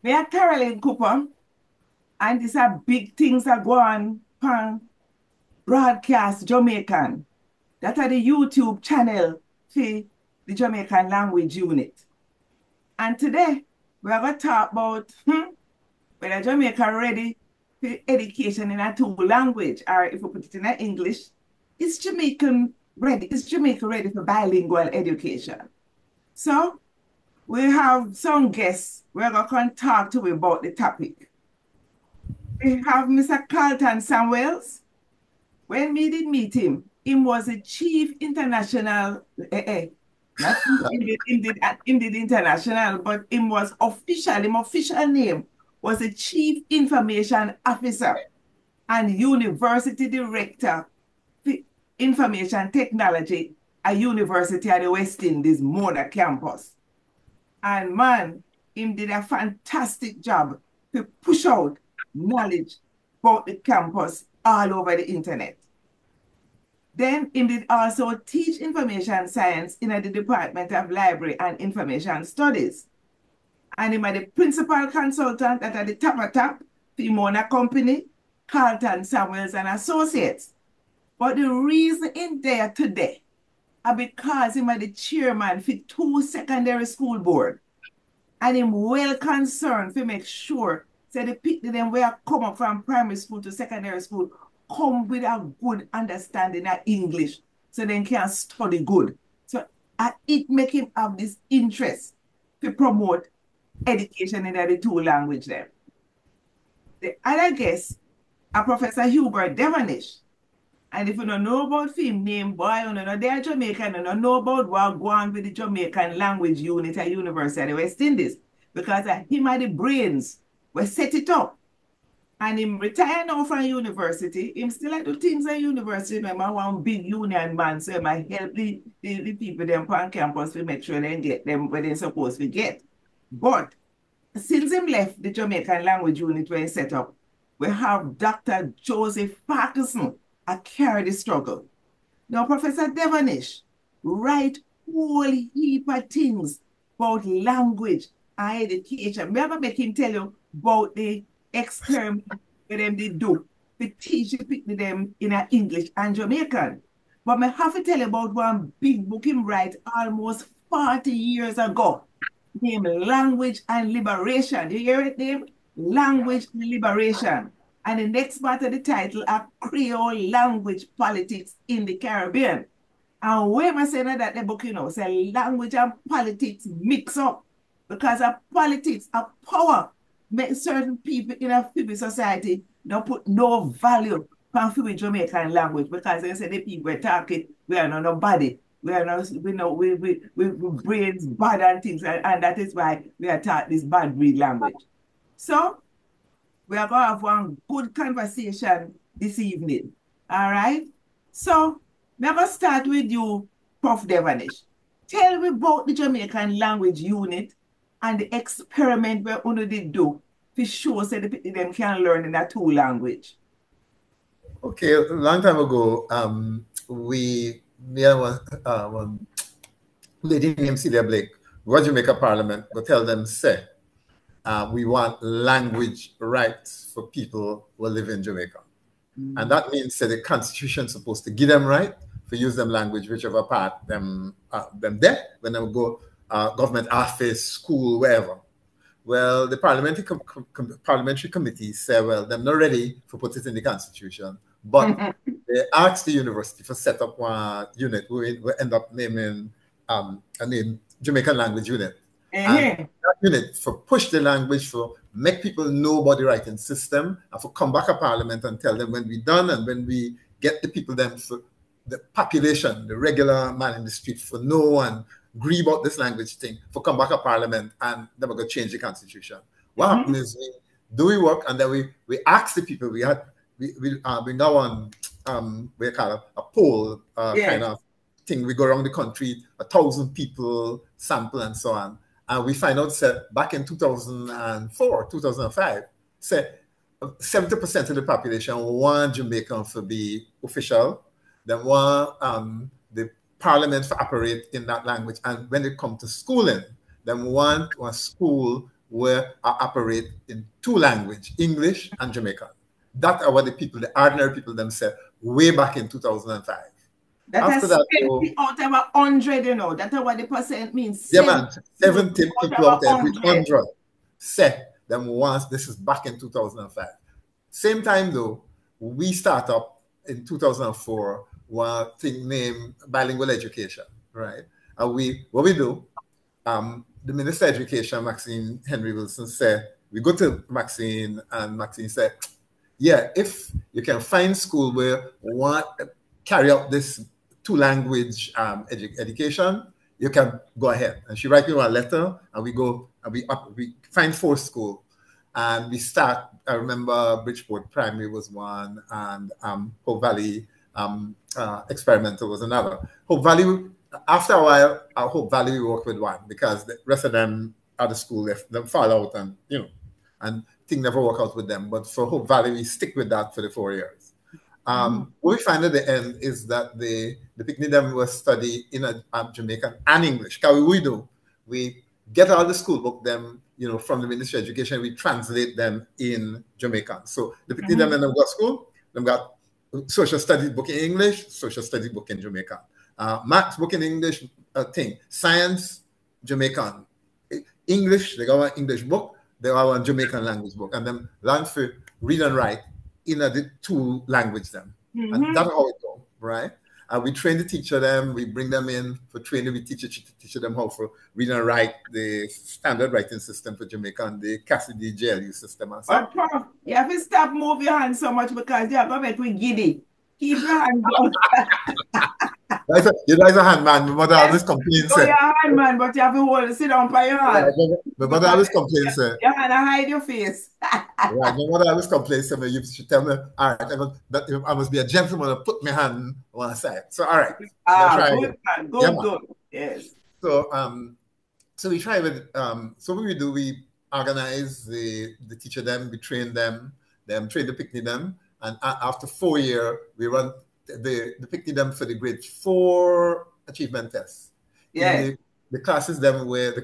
Me a Caroline Cooper, and these are big things that go on broadcast Jamaican. That are the YouTube channel for the Jamaican language unit. And today, we're going to talk about whether Jamaica ready for education in a two language, or if we put it in English, is Jamaica ready for bilingual education? So we have some guests we're going to talk to about the topic. We have Mr. Carlton Samuels. When we did meet him was a chief international, not indeed international, but him was official, him official name was a chief information officer and university director for information technology at University of the West Indies, Mona campus. And man, him did a fantastic job to push out knowledge about the campus all over the internet. Then him did also teach information science in the Department of Library and Information Studies. And him are the principal consultant at the top for Mona Company, Carlton Samuels and Associates. But the reason in there today are because him are the chairman for two secondary school board. And him well concerned to make sure that the people them where come up from primary school to secondary school come with a good understanding of English so they can study good. So it make him have this interest to promote education in the two language there. The other guest are Professor Hubert Devonish. And if you don't know about him name, boy, you know, they're Jamaican, you don't know about what go on with the Jamaican language unit at University of the West Indies. Because him had the brains, we set it up. And him retire now from university. Him still like do things at university. Remember, one big union man, so he might help the people them on campus to make sure they get them where they're supposed to get. But since him left the Jamaican language unit where he set up, we have Dr. Joseph Parkinson a carry the struggle. Now, Professor Devonish write whole heap of things about language and education. I'm going to make him tell you about the experiment that them did do to teach them in English and Jamaican. But I have to tell you about one big book him write almost 40 years ago, named Language and Liberation. You hear it, name? Language and Liberation. And the next part of the title are Creole Language Politics in the Caribbean. And where am I saying that the book, say language and politics mix up because of politics, of power, make certain people in a Phoebe society don't put no value on Phoebe Jamaican language because they say the people are talking, we are not nobody. We are not, we brains bad and things, and that is why we are taught this bad breed language. So we are going to have one good conversation this evening. All right? So, I'm going to start with you, Prof. Devonish. Tell me about the Jamaican language unit and the experiment we you did do to show so that them can learn in that two language. Okay, a long time ago, me and one lady named Celia Blake, go to Jamaica Parliament, go tell them, say, we want language rights for people who live in Jamaica. And that means that the constitution is supposed to give them right to use them language, whichever part them there, when they go government office, school, wherever. Well, the parliamentary committee said, well, they're not ready to put it in the constitution, but they asked the university to set up one unit we end up naming a name Jamaican language unit. And that unit for push the language, for make people know about the writing system, and for come back to parliament and tell them when we done and when we get the people them for the population, the regular man in the street for no one agree about this language thing, for come back to parliament and then we're going to change the constitution. What happened is we work and then we ask the people, we go on we call it a poll kind of thing. We go around the country, 1,000 people sample and so on. And we find out that back in 2004, 2005, say 70% of the population want Jamaican to be official. They want the parliament to operate in that language. And when it comes to schooling, they want a school where I operate in two languages, English and Jamaican. That are what the people, the ordinary people themselves, way back in 2005. That After has that, though, 70 out of 100, you know. That's what the percent means. yeah, 70 man, 70 out people of out of every 100. 100 said them once. This is back in 2005. Same time, though, we start up in 2004 one thing named Bilingual Education, right? And what we do, the Minister of Education, Maxine Henry Wilson, said, we go to Maxine, and Maxine said, yeah, if you can find school where want carry out this two language education, you can go ahead. And she write me one letter, and we go and we find four school, and we start. I remember Bridgeport Primary was one, and Hope Valley Experimental was another. Hope Valley. After a while, Hope Valley we work with one because the rest of them out of school left them fall out, and and things never work out with them. But for Hope Valley, we stick with that for the 4 years. What we find at the end is that the picnic them will study in a Jamaican and English. Because we do, we get all the school book them, from the Ministry of Education, we translate them in Jamaican. So the picnic them in the school, them got social studies book in English, social studies book in Jamaican, maths book in English, science, Jamaican, English, they got one English book, they got one Jamaican language book, and them learn to read and write in the two language them. And that's how it go, right? We train the teacher them, we bring them in for training, we teach them how to read and write the standard writing system for Jamaica and the Cassidy JLU system and so. But Prof, you have to stop move your hand so much because they are going to make we giddy. Keep your hand down. You guys a hand man, my mother Yes, always complains. go your hand, man, but you have to hold, sit down by your hand. My mother always complains. Your hand hide your face. Right, my mother always complains. You should tell me, all right, I must be a gentleman and put my hand on one side. So, all right. Good, man. Good, yeah, good. Yes. So we try with, so what we do, we organize the teacher them, we train them train the picnic them. And after 4 years, we run the picnic them for the grade 4 achievement test. Yeah. The classes them where the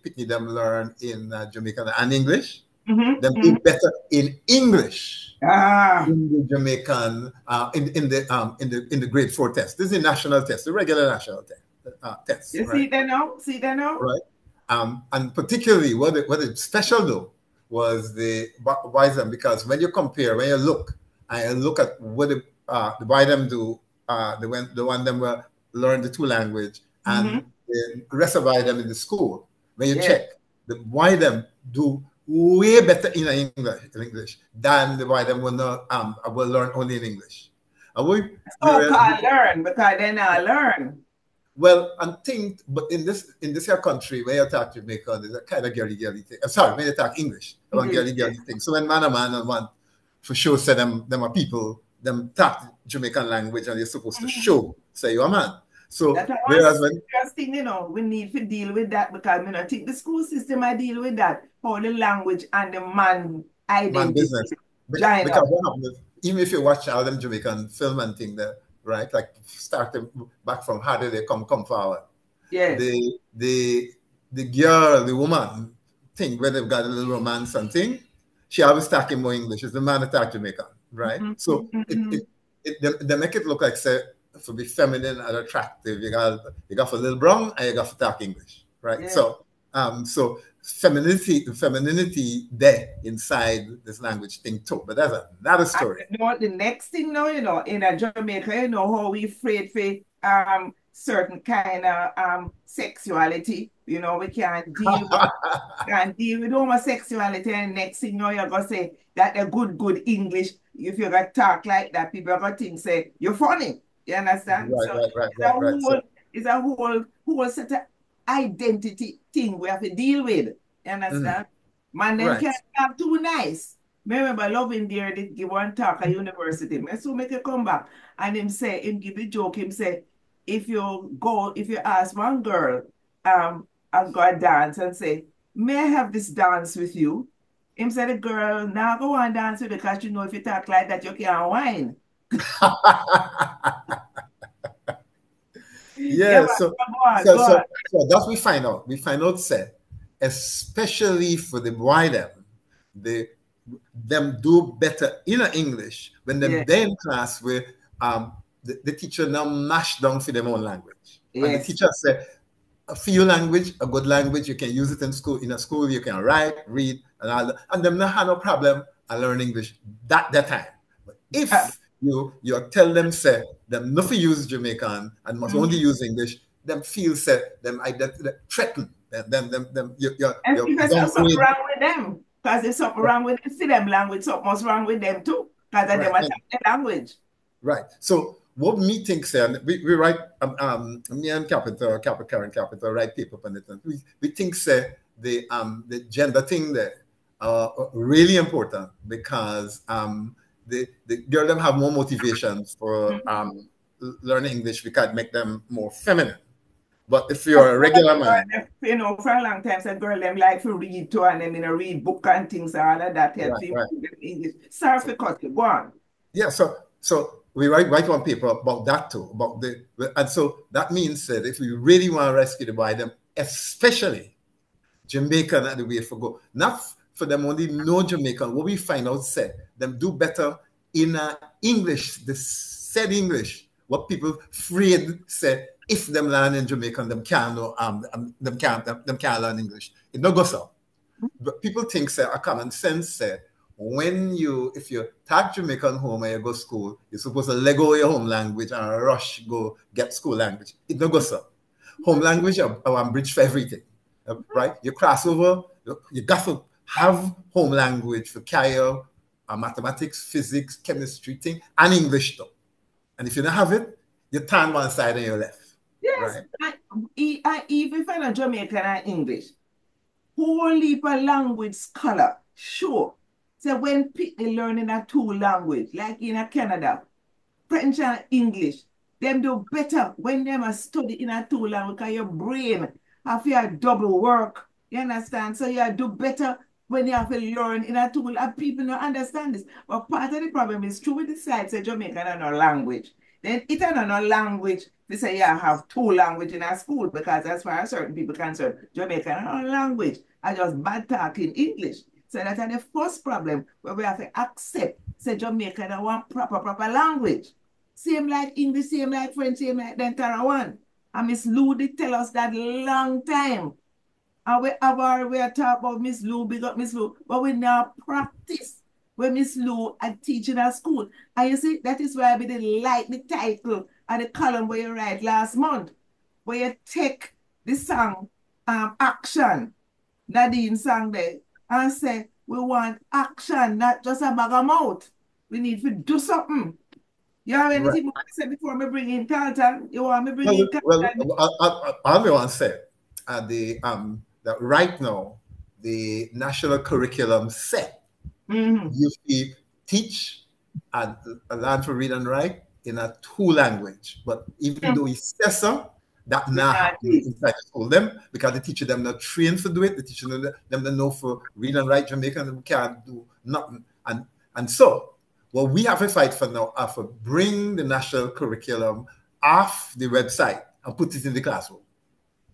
picnic them learn in Jamaican and English. Them do better in English in the Jamaican in the grade 4 test. This is a national test, the regular national test. You right? See that now? Right. And particularly what is special though was the Wisdom, because when you look at what the Wisdom do, the one them will learn the two language and the rest of them in the school. When you check, the Wisdom do way better in English than the Wisdom will learn only in English. Can't learn because they not learn. Well, I think, but in this here country, when you talk Jamaica, there's a kind of girly thing. Sorry, when you talk English, one girly thing. So when man and want for sure say them are people, them talk Jamaican language and you're supposed to show, say you're a man. So whereas when interesting, we need to deal with that because I think the school system I deal with that, how the language and the man identity. Man business. Because what happens, even if you watch all them Jamaican film and thing there, right? Like starting back from how did they come forward. Yeah. The girl, the woman thing where they've got a little romance and thing, she always talking more English. It's the man that talk Jamaican, right? So they make it look like say to be feminine and attractive, you got for little brown and you got for talk English, right? Yeah. So femininity there inside this language thing too, but that's another story. The next thing now, in Jamaica, how we afraid for certain kind of sexuality. We can't deal with homosexuality, and next thing you're gonna say that a good English. If you got talk like that, people are gonna think say you're funny. You understand? Right. It's a whole set of identity thing we have to deal with. You understand? Man, then can't talk too nice. Remember, Loving Dear did give one talk at university. So make it come back. And him give the joke, him say, if you ask one girl, I'll go and dance and say, may I have this dance with you? Him say the girl, now go and dance with you because if you talk like that, you can't whine. Yeah, so that's we find out. We find out, say, especially for the boy them do better in English when them Yeah. they in class where the teacher now mash down for them own language. And the Yes. teacher said, for your language, a good language, you can use it in school. In a school, you can write, read, and all that. And them not have no problem and learn English that time. But Uh, if you tell them say them not to use Jamaican and must only mhm. use English, them feel say them threaten them And you if there's something downgrade. wrong with them, because there's something wrong with see them language, something's wrong with them too, because of them Right. attack the language. Right. So what me think, say, and we write, me and Karen Capital write paper on it. And we think, say, the gender thing there really important because the girl them have more motivation for Mhm. learning English because it make them more feminine. But if you're a regular man, You know, for a long time, said girl them like to read too, and them in a read book and things and all of that help right, to right. improve them English. Sorry for cut you. Go on. Yeah, so we write one paper about that too, about and so that means that if we really want to rescue the boy, them especially Jamaican are the way for go. Not for them only know Jamaican. What we find out said them do better in English, the said English. What people afraid say if them learn in Jamaican, them can't know them can't learn English. It no go so. But people think say a common sense say when you if you tag Jamaican home and you go school, you're supposed to let go of your home language and rush go get school language. It no go so. Home language are one bridge for everything. Right? You cross over, you got to have home language for carry mathematics, physics, chemistry thing, and English though. And if you don't have it, you turn one side and you're left. Yes, Right? I even find a Jamaican and English. Whole heap of language scholar, sure. So when people learning a two language, like in a Canada, French and English, them do better when them are study in a two language because your brain have your double work. You understand? So you do better when you have to learn in a two and people don't understand this. But part of the problem is true with the side say Jamaican and no language. Then it and no language. They say you have two language in a school because as far as certain people concerned, Jamaican and no language. I just bad talking English. So that's the first problem where we have to accept say Jamaica don't want proper language. Same like English, same like French, same like the entire one. And Miss Lou did tell us that long time. And we have already talk about Miss Lou, big up Miss Lou, but we now practice when Miss Lou at teaching at school. And you see, that is why I didn't like the title and the column where you write last month, where you take the song Action, Nadine sang there, and say, we want action, not just a bag of mouth. We need to do something. You have Right. anything more to say before me bring in Carlton? You want me bring Well, in Carlton? well, I want to say that right now the national curriculum set Mm-hmm. you teach and learn to read and write in a two language. But even though he says so, that We not not happen teach. inside the school them because the teacher them not trained to do it. The teacher them don't know for read and write Jamaican them can't do nothing. And so what we have to fight for now are for bring the national curriculum off the website and put it in the classroom.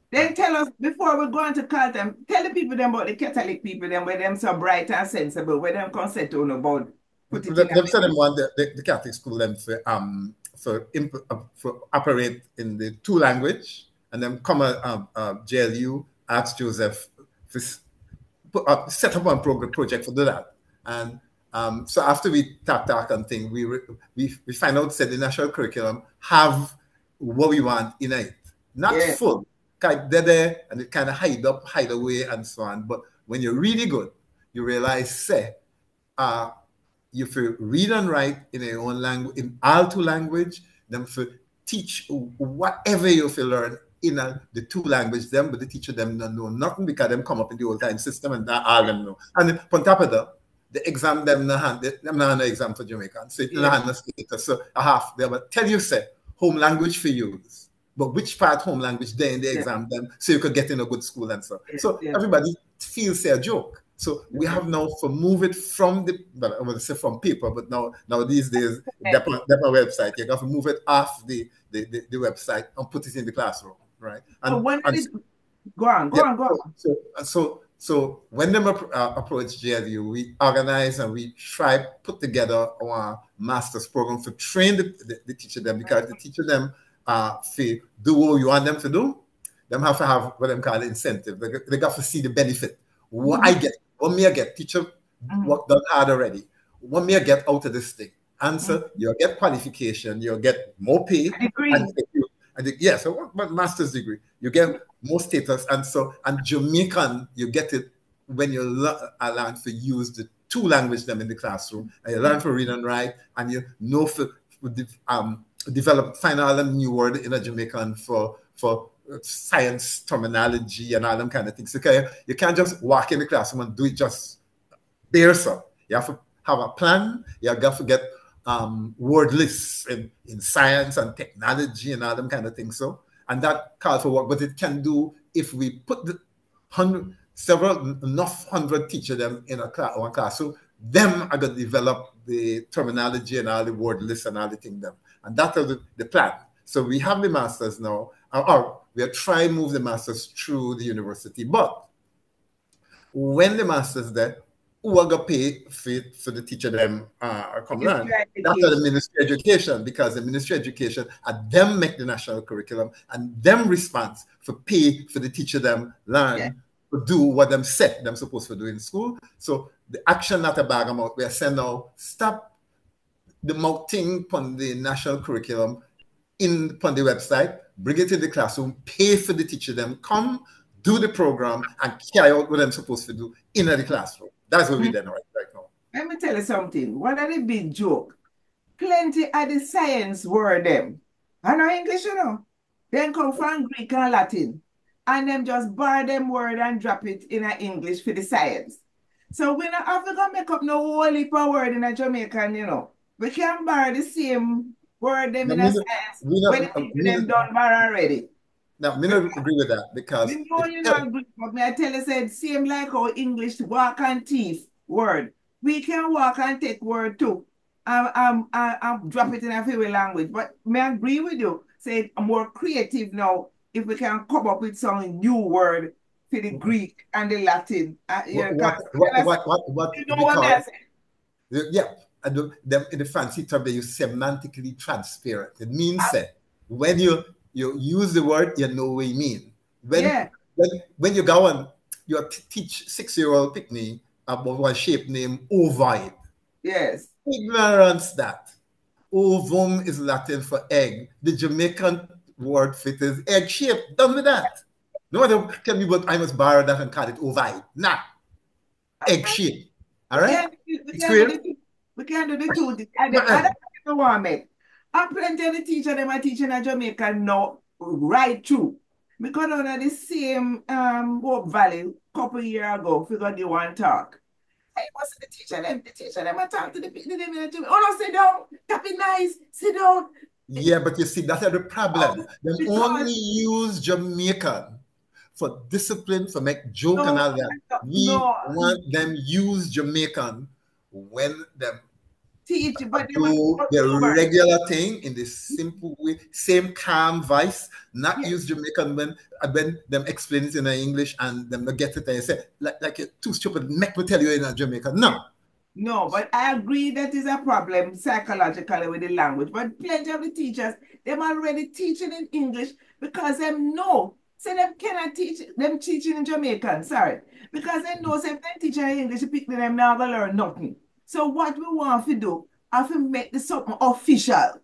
Then Right. tell us, before we go on to Carlton, tell the people them about the Catholic people them, where them so bright and sensible, where them consent on about put it in a Them said them want the Catholic school them for operate in the two language and then come JLU ask Joseph to set up one project for do that and so after we talk and thing we find out that the national curriculum have what we want in it not yeah. full kind of there and it kind of hide away and so on but when you're really good you realize say uh if you read and write in your own language, in all two language, then if you teach whatever you feel learn in the two language them, but the teacher them don't know nothing because them come up in the old time system and that all them know. And then, on top of that, the exam them no hand them no exam for Jamaican. So it no Yeah. hand no status. So I have they will tell you say home language for use. But which part home language there in the Yeah. exam them so you could get in a good school and so. Yeah. So Yeah. everybody feels a joke. So we Yeah. have now to move it from the well, I would say from paper, but now these days Yeah. DEPA website, you have to move it off the website and put it in the classroom, right? So And one of and the Go on, go Yeah. on, go on. So when them approach JLU, we organize and we try put together our master's program to train the teacher them, because the teacher them feel do what you want them to do. Them have to have what them call incentive. They got to see the benefit. What I Mhm, get, what me I get, teacher mhm. work done hard already. What me I get out of this thing? Mhm. Answer, you'll get qualification, you'll get more pay, I and agree. yeah, so what master's degree? You get more status, and Jamaican, you get it when you learn to use the two language them in the classroom, and you learn to read and write, and you know for develop find all them new word in a Jamaican for science terminology and all them kind of things. Okay, you can't just walk in the classroom and do it just bare so. You have to have a plan. You have to get word lists in science and technology and all them kind of things. So, and that calls for work, but it can do if we put the several enough hundred teacher them in a class, one class. So them are going to develop the terminology and all the word lists and all the thing them. And that is the plan. So we have the masters now, or we are trying to move the masters through the university, but when the master's there, who are going to pay for the teacher them come Ministry learn? of That's the Education. Ministry of Education, because the Ministry of Education and them make the national curriculum and them response for pay for the teacher them Yeah. learn to do what them set them supposed to do in school. So the action not a bag amount, we are saying now, stop the mounting on the national curriculum in on the website, bring it in the classroom, pay for the teacher them, come do the program and carry out what I'm supposed to do in the classroom. That's what we're Mhm. doing right now. Let me tell you something. One of the big joke. Plenty of the science word them. I know English, you know. Then come from Greek and Latin. And them just borrow them word and drop it in a English for the science. So we not have to go make up no whole heap of word in a Jamaican, you know. We can borrow the same word them Now, in a science we when not, the people them done borrow already. now, me not agree with that, because Me know if you not agree, but me I tell you said same like how English walk and thief word. We can walk and take word too. Drop it in a favorite language. But me agree with you. Say more creative now if we can come up with some new word for the Greek and the Latin. Yeah, what, 'cause what you know we what me call, I say? yeah, and them in the fancy term they use semantically transparent. It means that when you use the word, you know what you mean. Yeah, When you go and you teach 6-year-old picnic about one shape named ovoid, yes, ignorance that ovum is Latin for egg. The Jamaican word for it is egg shape. Done with that. No one tell me, but I must borrow that and call it ovide. Nah, egg shape. All we right, can't we it's can't do clear. the two. We can't do the two. I Man, don't want to make. I plenty of the teacher them are teaching in Jamaica now right through. Because on the same Hope Valley couple year ago, figure they want talk. I was the teacher them I talk to the people them in Jamaica. Oh no, sit down, tap it nice, sit down. yeah, but you see, that's the problem. Oh, Them because only use Jamaican for discipline, for make joke and no, all that. We no, want them use Jamaican when them teach, but they want do the Robert. regular thing in the simple way, same calm voice, not Yes. use Jamaican when them explain it in English and them not get it and you say, like you're too stupid, make me tell you in a Jamaican. No. No, but I agree that is a problem psychologically with the language. But plenty of the teachers, them already teaching in English because them know. So them cannot teach them teaching in Jamaican, sorry. Because they know say if they teach in English, people them now gonna learn nothing. So what we want to do, have to make this something official.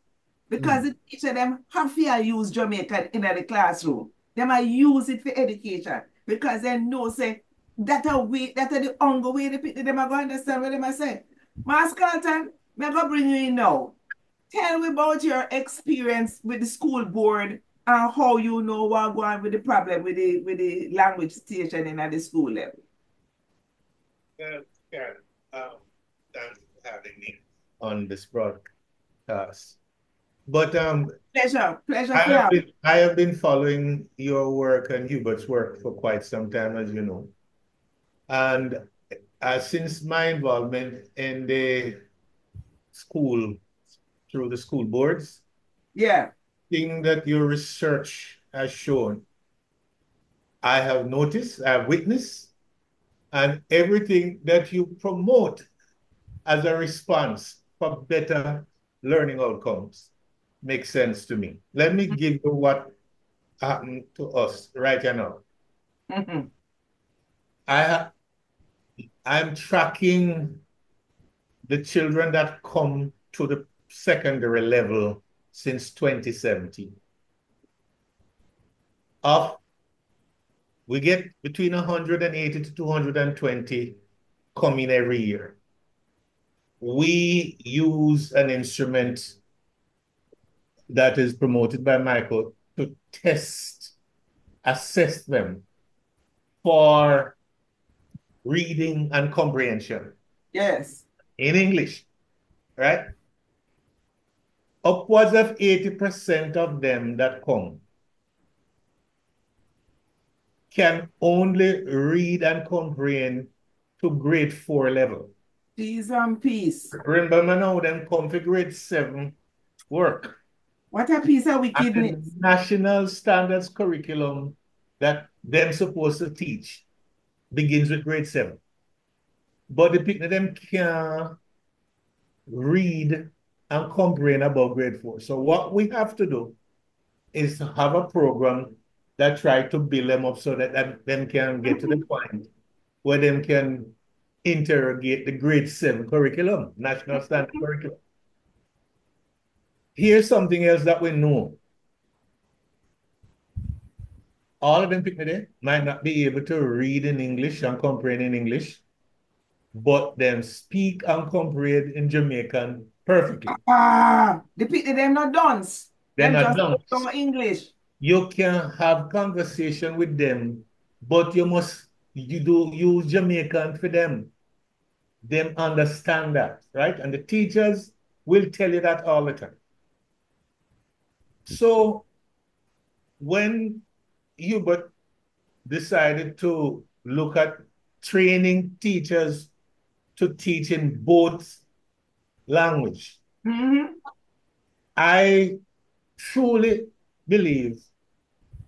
Because Mm. the teacher them have to use Jamaican in the classroom. Them I use it for education. Because they know say that a way, that a the only way the people them are going to understand what them are saying. Mas Carlton, I'm going to bring you in now. Tell me about your experience with the school board and how you know what going with the problem with the language station in at the school level. Karen, thanks for having me on this broadcast. But Pleasure, pleasure for you. I have been following your work and Hubert's work for quite some time, as you know. And since my involvement in the school through the school boards, Yeah. thing that your research has shown I have noticed, I have witnessed, and everything that you promote as a response for better learning outcomes makes sense to me. Let me give you what happened to us right now. Mhm. I'm tracking the children that come to the secondary level since 2017. We get between 180 to 220 coming every year. We use an instrument that is promoted by Michael to assess them for reading and comprehension Yes. in English, right? Upwards of 80% of them that come can only read and comprehend to grade 4 level. Peace and peace. Remember now, them come to grade 7 work. What a piece of And the wickedness. national standards curriculum that them supposed to teach begins with grade 7. But the people them can't read and comprehend above grade 4. So what we have to do is to have a program that try to build them up so that them can get to the point where them can interrogate the grade 7 curriculum, national standard curriculum. Here's something else that we know. All of them today might not be able to read in English and comprehend in English, but them speak and comprehend in Jamaican perfectly. The people them not dunce. They're Them not just done. don't know English. You can have conversation with them, but you do use Jamaican for them. Them understand that, right? And the teachers will tell you that all the time. So when Hubert decided to look at training teachers to teach in both language, Mhm. I truly believe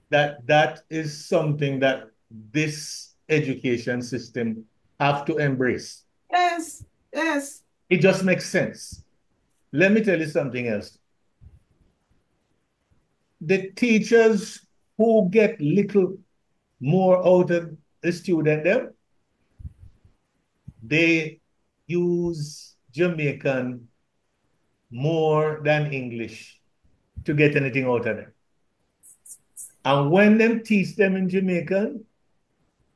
that that is something that this education system have to embrace. Yes. Yes. It just makes sense. Let me tell you something else. The teachers who get little more out of the student them, they use Jamaican more than English to get anything out of them. And when them teach them in Jamaican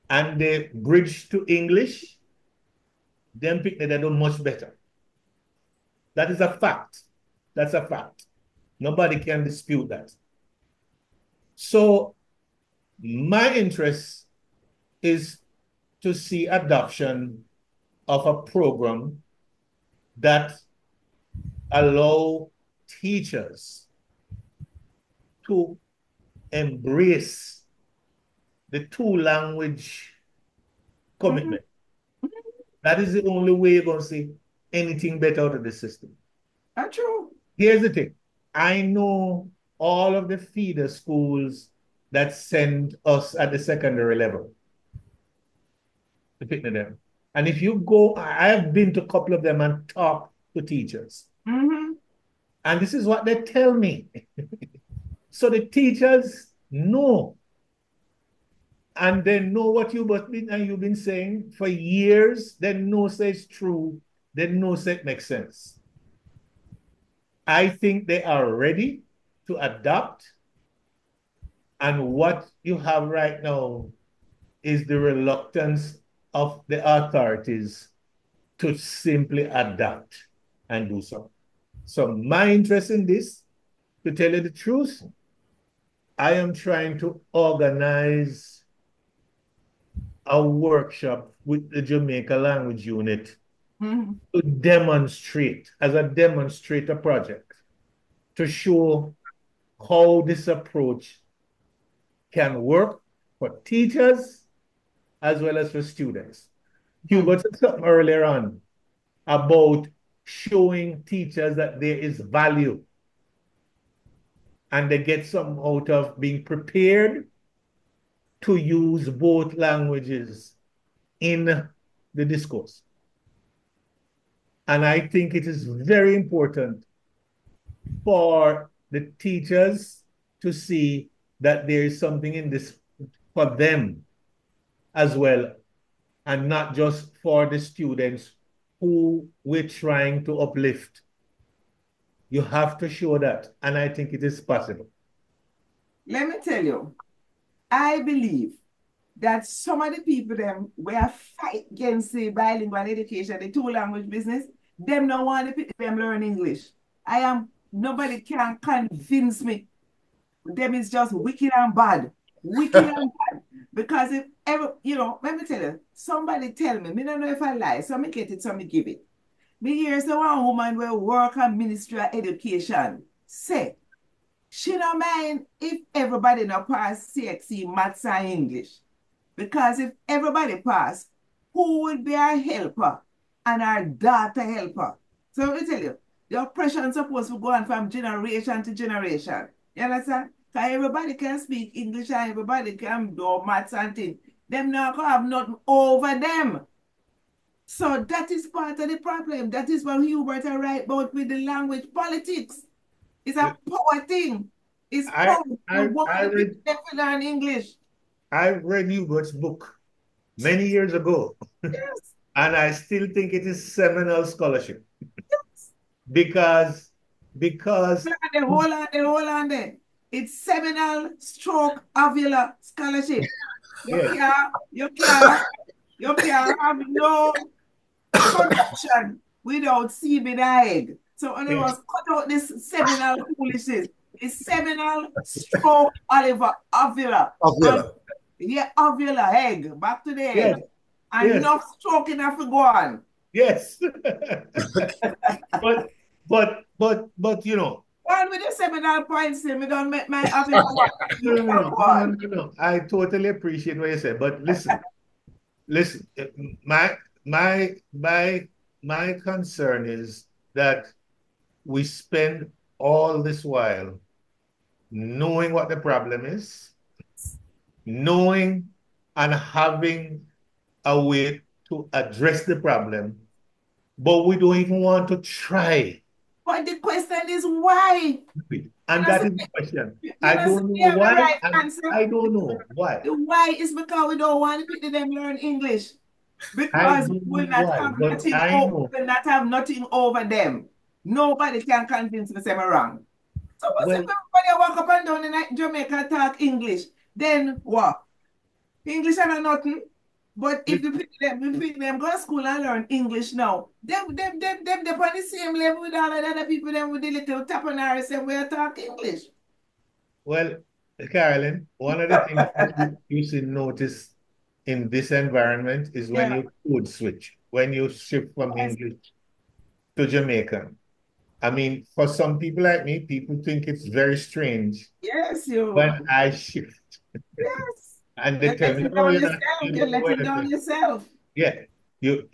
and they bridge to English, them pick they do much better. That is a fact. That's a fact. Nobody can dispute that. So my interest is to see adoption of a program that allow teachers to embrace the two-language Mhm. commitment. That is the only way you're going to see anything better out of the system. That's true. Here's the thing. I know all of the feeder schools that send us at the secondary level to pick them. And if you go, I have been to a couple of them and talked to teachers. Mhm. And this is what they tell me. So the teachers know, and they know what you've been saying for years. They know say it's true. They know say it makes sense. I think they are ready to adapt. And what you have right now is the reluctance of the authorities to simply adapt and do so. So my interest in this, to tell you the truth, I am trying to organize a workshop with the Jamaica language unit Mhm. to demonstrate, as a demonstrator project, to show how this approach can work for teachers as well as for students. Mhm. Hubert said something earlier on about showing teachers that there is value and they get some out of being prepared to use both languages in the discourse. And I think it is very important for the teachers to see that there is something in this for them as well, and not just for the students who we're trying to uplift. You have to show that, and I think it is possible. Let me tell you, I believe that some of the people them were fight against the bilingual education, the two-language business, them don't want the people them learn English. Nobody can convince me. Them is just wicked and bad. Wicked and bad. Because if ever, let me tell you, somebody tell me don't know if I lie, so me get it, so me give it. Me hear so one woman will work on Ministry of Education say, she don't mind if everybody not pass CXC, maths and English. Because if everybody pass, who will be our helper and our data helper? So let me tell you, the oppression is supposed to go on from generation to generation. You understand? Because everybody can speak English and everybody can do maths and things. Them not going to have nothing over them. So that is part of the problem. That is what Hubert are right about with the language politics. It's a power thing. It's power. You want to learn English. I read Hubert's book many years ago. Yes. And I still think it is seminal scholarship. Yes. Because hold on there. It's seminal stroke ovular scholarship. You can't have no production without semen in egg. So in other words, cut out this seminal foolishness. It's seminal stroke ovular. Ovular. Yeah, ovular egg. Back to the egg. Yes. And enough stroke enough to go on. Yes. but you know. One with the seminal points, we don't make my ovular one. No. I totally appreciate what you said, but listen. My concern is that we spend all this while knowing what the problem is, knowing and having a way to address the problem, but we don't even want to try. But the question is why? And that is the question. I don't know why. I don't know why. The why is because we don't want people to learn English. Because we will not have nothing over them. Nobody can convince me I'm wrong. So if everybody walk up and down in Jamaica talk English, then what? English are nothing. But if the people them go to school and learn English now, they're on the same level with all of the other people them with the little tap on our say we talk English. Well, Carolyn, one of the things that you should notice in this environment is when you code switch, when you shift from English to Jamaican. I mean, for some people like me, people think it's very strange. Yes, when I shift. Yes. And they tell me, oh, you're letting down yourself. Yeah, you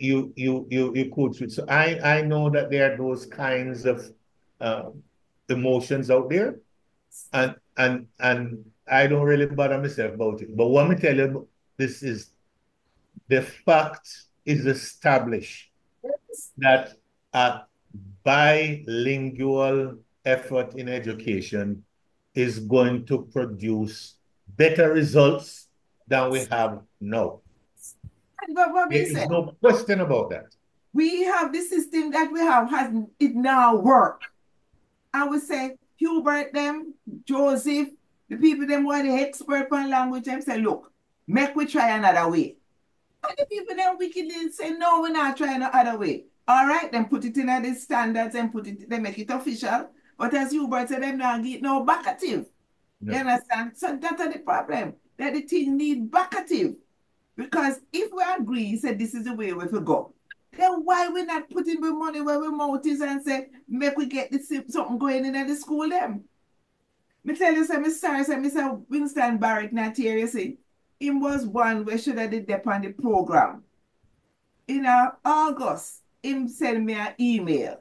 code switch. So I know that there are those kinds of emotions out there, and I don't really bother myself about it. But what me tell you, this is the fact is established that a bilingual effort in education is going to produce better results than we have now. There is no question about that. We have the system that we have, has it now work. I would say Hubert them, Joseph, the people them who are the expert on language, them say, look, make we try another way. And the people them wickedly say, no, we're not trying no other way. All right, then put it in the standards and they make it official. But as Hubert said, them not get no backative. No. You understand? So that's the problem. That the thing need backative. Because if we agree, say this is the way we go, then why we not putting the money where we mouth is and say, make we get this something going in at the school them? Me tell you, say, Mr. Winston Barrett not here, you see. Him was one where should have did that on the program. In August, him send me an email.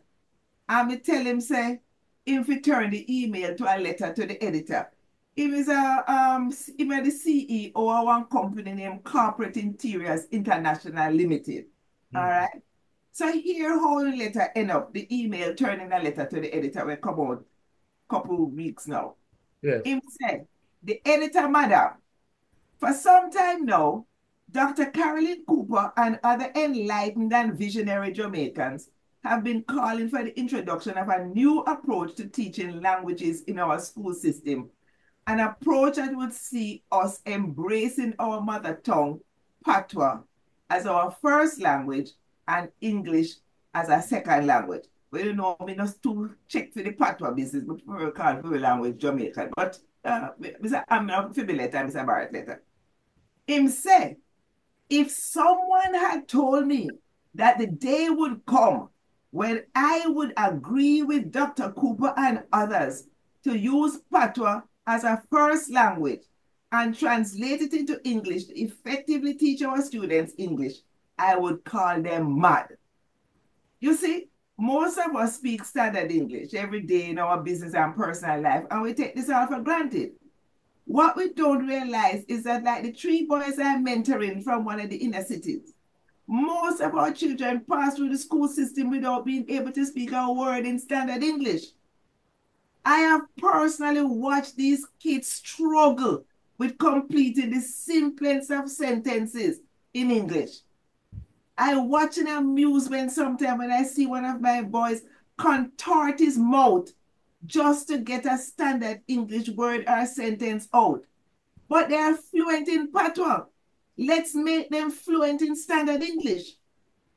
And me tell him, say, him fi turn the email to a letter to the editor. He is he was the CEO of one company named Corporate Interiors International Limited. All right. So here how the letter end up, the email turning a letter to the editor will come out a couple of weeks now. Yes. He said, the editor, madam, for some time now, Dr. Carolyn Cooper and other enlightened and visionary Jamaicans have been calling for the introduction of a new approach to teaching languages in our school system, an approach that would see us embracing our mother tongue, Patois, as our first language and English as a second language. Well, you know, I mean, not to check for the Patois business, but we call for the language Jamaican. But I'm not for the letter, Mr. Barrett letter. Him said, if someone had told me that the day would come when I would agree with Dr. Cooper and others to use Patois as a first language and translate it into English to effectively teach our students English, I would call them mad. You see, most of us speak standard English every day in our business and personal life, and we take this all for granted. What we don't realize is that, like the 3 boys I'm mentoring from one of the inner cities, most of our children pass through the school system without being able to speak a word in standard English. I have personally watched these kids struggle with completing the simplest of sentences in English. I watch in amusement sometimes when I see one of my boys contort his mouth just to get a standard English word or sentence out. But they are fluent in Patois. Let's make them fluent in standard English.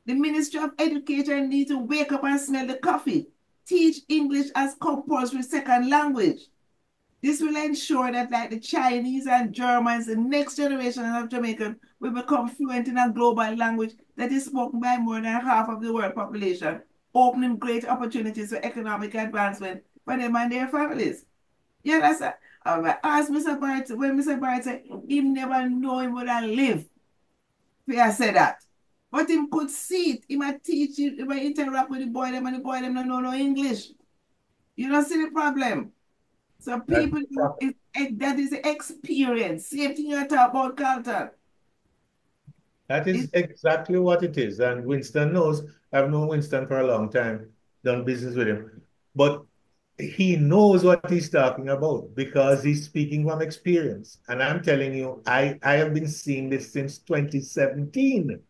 The Ministry of Education needs to wake up and smell the coffee. Teach English as compulsory second language. This will ensure that, like the Chinese and Germans, the next generation of Jamaicans will become fluent in a global language that is spoken by more than half of the world population, opening great opportunities for economic advancement for them and their families. You understand? I asked Mr. Barrett, when Mr. Barrett said he never know him would have live. I said that. But him could see it. He might teach, he might interact with the boy them and the boy them don't know no English. You don't see the problem. So people, that is the experience. Same thing you talk about, Carlton. That is exactly what it is. And Winston knows. I've known Winston for a long time, done business with him. But he knows what he's talking about because he's speaking from experience. And I'm telling you, I have been seeing this since 2017.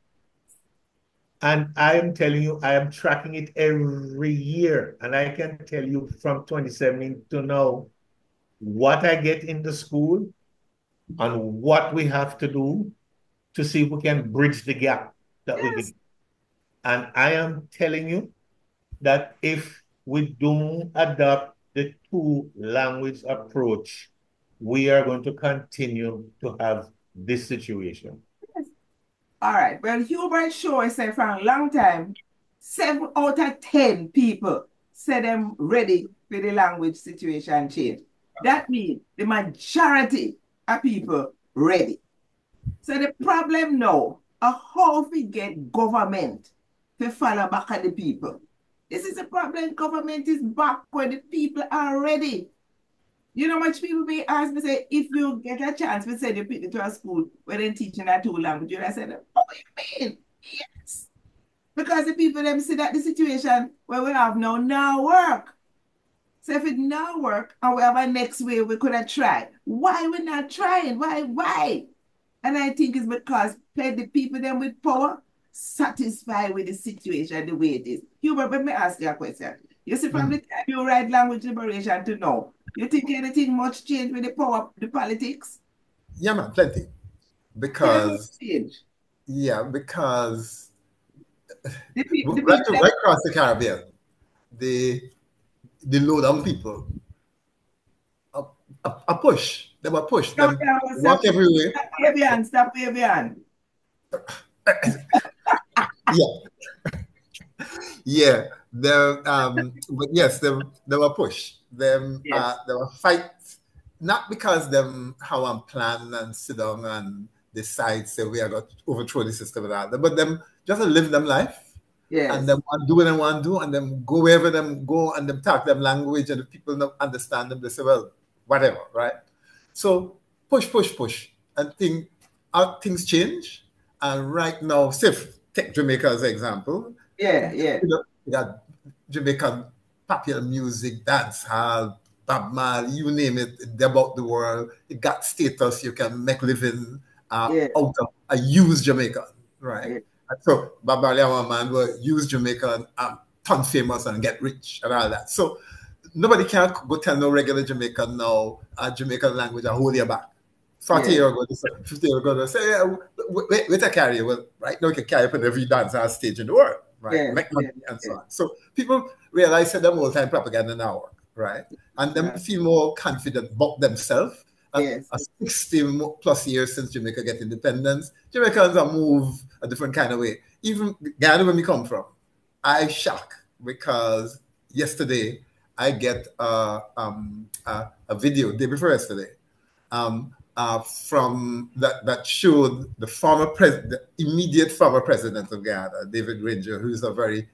And I am telling you, I am tracking it every year. And I can tell you from 2017 to now, what I get in the school and what we have to do to see if we can bridge the gap that we get. And I am telling you that if we don't adopt the two language approach, we are going to continue to have this situation. All right. Well, Hubert Shaw said for a long time, 7 out of 10 people said them ready for the language situation change. That means the majority of people ready. So the problem now is how we get government to follow back at the people. This is the problem. Government is back where the people are ready. You know, much people may ask me, say, if you get a chance, we send your people to a school where they're teaching a 2 languages. I said, oh, you mean? Yes. Because the people them see that the situation where we have now work. So if it now work and we have a next way we could have tried, why we not trying? Why? And I think it's because the people them with power satisfied with the situation the way it is. Hubert, let me ask you a question. You see, from the time you write language liberation to now, you think anything much change with the power, the politics? Yeah, man, plenty. Because because right across the Caribbean, the low down people a push. They were pushed. Them walk everywhere. Stop Avian. Yeah. But yes, they were pushed. They were fight, not because them how I'm planning and sit down and decide say we are going to overthrow the system and all that, but them just live them life. Yes. And them want to do what they want to do, and them go wherever them go, and them talk them language, and the people don't understand them. They say, well, whatever, right? So push, and things change. And right now, say, take Jamaica as an example. Yeah. You got Jamaican popular music, dance hall, Bob Marley, you name it, they're about the world. It got status, you can make living Yeah. out of a used Jamaican, right? Yeah. And so Bob Marley and one man were used Jamaican, turn famous and get rich and all that. So nobody can go tell no regular Jamaican now Jamaican language and hold you back. 40 Yeah. years ago, 50 years ago, they say, yeah, wait a carry. Well, right now, you can carry up on every dance on stage in the world, right? Yes. Make money Yes. and so Yes. on. So people realize that them old time propaganda now work, right? And them Yeah. feel more confident about themselves. Yes. 60 plus years since Jamaica get independence, Jamaicans are move a different kind of way. Even Ghana, where we come from, I shock because yesterday I get a video, day before yesterday, from that showed the the immediate former president of Ghana, David Granger, who's a very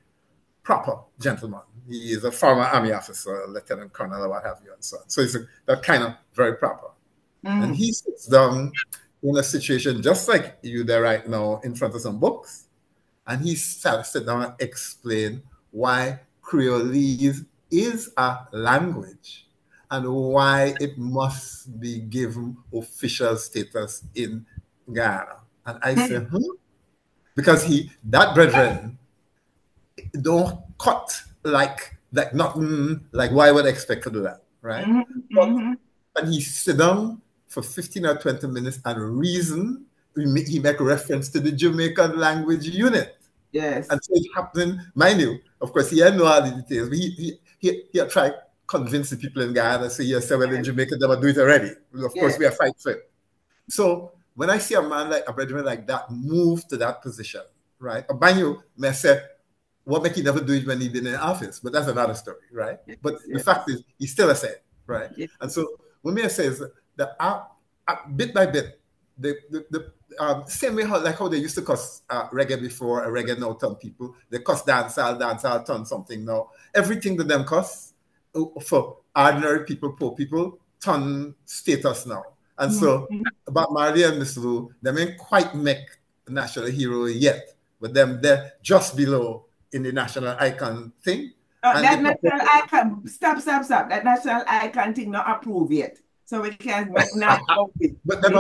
proper gentleman. He is a former army officer, lieutenant colonel, or what have you, and so on. So he's that kind of very proper. And he sits down in a situation just like you there right now in front of some books, and he started sit down and explain why Creolese is a language and why it must be given official status in Ghana. And I said, because that brethren don't cut like nothing, like why would I expect to do that, right? And he sit down for 15 or 20 minutes and reason. He make reference to the Jamaican language unit. Yes. And so it happened, mind you, of course, he had no all the details, but he had tried convince the people in Ghana, so he said, well, in Jamaica, they will do it already. Of course, we are fighting for it. So when I see a man like a brethren like that move to that position, right? Mind you, may I say, what make he never do it when he been in office? But that's another story, right? Yes. But the Yes. fact is, he still a said, right? Yes. And so when me says that bit by bit, the same way how they used to cuss reggae before, reggae now turn people, they cuss dancehall turn something now. Everything that them cuss for ordinary people, poor people, turn status now. And so about Marley and Miss Lou, they ain't quite make national hero yet, but they're just below in the national icon thing. That national icon, stop. That national icon thing not approved yet. So we can't make not about it. But But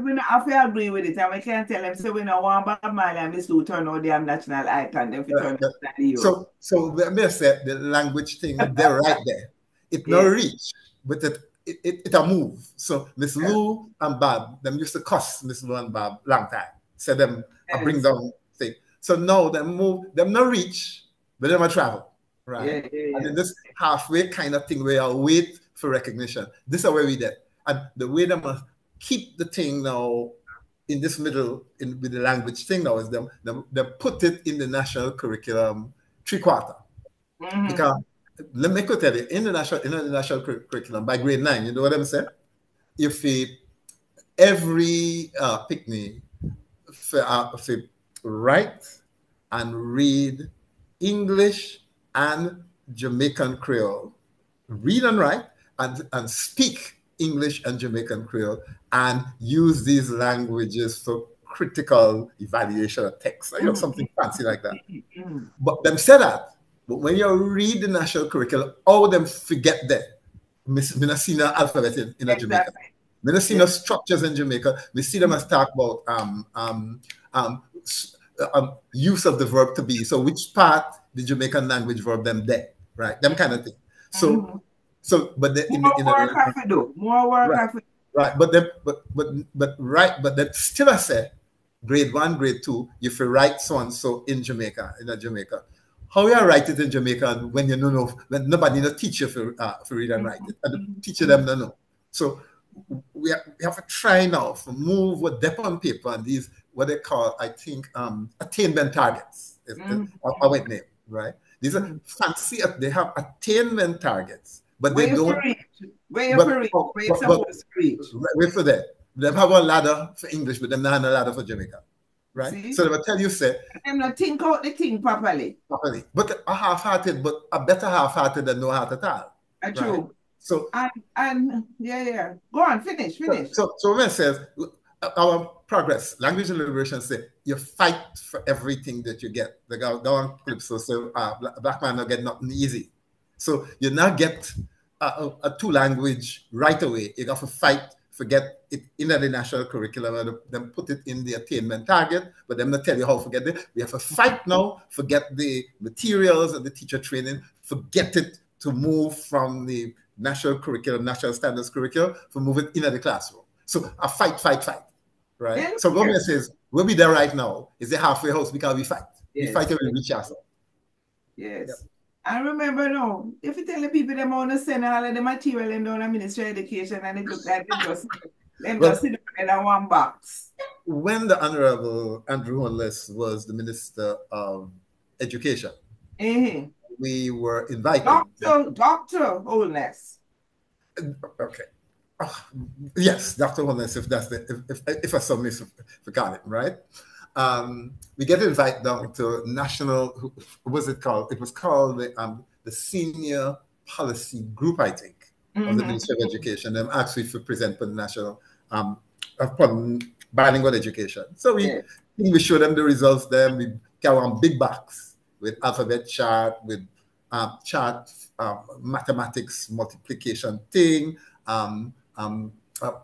we not have to agree with it. And we can't tell them, so we don't want Bob Marley and Miss Lou turn out their national icon. Then we turn out the hero. so let me say the language thing, they're right there. It no reach, but it a move. So Miss Lou and Bob, them used to cuss Miss Lou and Bob long time. So them I bring down thing. So now them move, them no reach, but them a travel, right? And in this halfway kind of thing where I wait for recognition. This is where we did. And the way they must keep the thing now in this middle with the language thing now is they put it in the national curriculum 3/4. Because let me tell you, in the national curriculum by grade 9, you know what I'm saying? If every picnic write and read English and Jamaican Creole, read and write and speak English and Jamaican Creole, and use these languages for critical evaluation of text, something fancy like that. But them say that, but when you read the national curriculum, all them forget that. Me not see no alphabet in Jamaica. Me not see no structures in Jamaica. Me see them as talk about use of the verb to be. So which part the Jamaican language verb them there, right? Them kind of thing. So, but more work have to do. More work have to do. Right, but then still I say, grade 1, grade 2, if you write so and so in Jamaica. How you write it in Jamaica when you don't know, when nobody no teach you for read and write it, and the teacher them don't know. So we have to try now to move what depth on paper and these what they call, I think, attainment targets. Our name, right? These are fancy. They have attainment targets. But they don't. Where you supposed to reach? Wait for that. They have a ladder for English, but they don't have a ladder for Jamaica, right? See? So they will tell you, say, I'm not think out the thing properly. But a half-hearted, but a better half-hearted than no heart at all. True. So yeah. Go on, finish. So when it says our progress, language and liberation say you fight for everything that you get. The go on clip so say black man don't get nothing easy. So you not get a two language right away. You got to fight for get it in the national curriculum and then put it in the attainment target, but them not tell you how to get it. We have to fight now, forget the materials and the teacher training, forget it to move from the national curriculum, national standards curriculum, for moving into the classroom. So a fight, right? Yeah, So government says, we'll be there right now. Is the halfway house because we fight. We yes. fight every reach ourselves. Yes. Yep. I remember now, if you tell the people them want to send all of the material and down a Ministry of Education and it look like just sit down in one box. When the Honorable Andrew Holness was the Minister of Education, we were invited. Dr. Holness. Okay. Oh, yes, Dr. Holness, if that's if I forgot it, right? We get invited down to national. What was it called? It was called the Senior Policy Group, I think, of the Ministry of Education. Them actually for present for the national upon bilingual education. So we show them the results. Then we carry on big box with alphabet chart, with chart mathematics multiplication thing,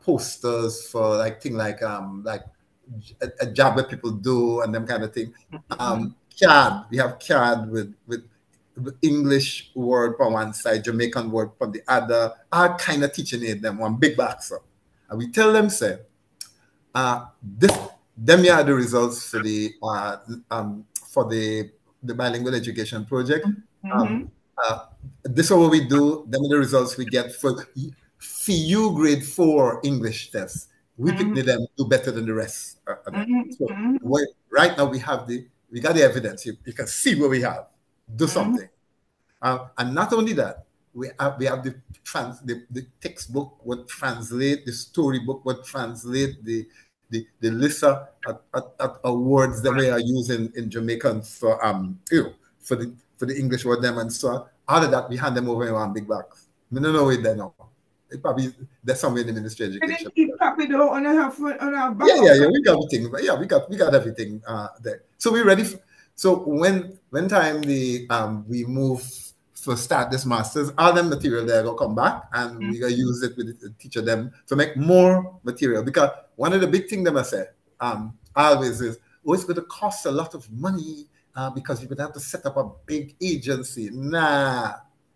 posters for like thing like a job that people do and them kind of thing. CAD, we have CAD with English word on one side, Jamaican word on the other, all kind of teaching aid them one big box. And we tell them, say, them here are the results for the bilingual education project. This is what we do. Them are the results we get for you grade 4 English tests. We pick them do better than the rest of them. So right now we got the evidence. You can see what we have. Do something. And not only that, we have the textbook would translate, the storybook would translate the list of words that we are using in Jamaican for for the English word them and so on. All of that we hand them over in one big box. We don't know where they're now. It probably there's somewhere in the Ministry of Education. Keep copy though on our back. Yeah, we got everything. But yeah, we got everything there. So we're ready. So when time we move to start this masters, all them material there will come back and we gonna use it with the teacher them to make more material. Because one of the big things them I say always is, it's going to cost a lot of money because you're gonna have to set up a big agency. Nah,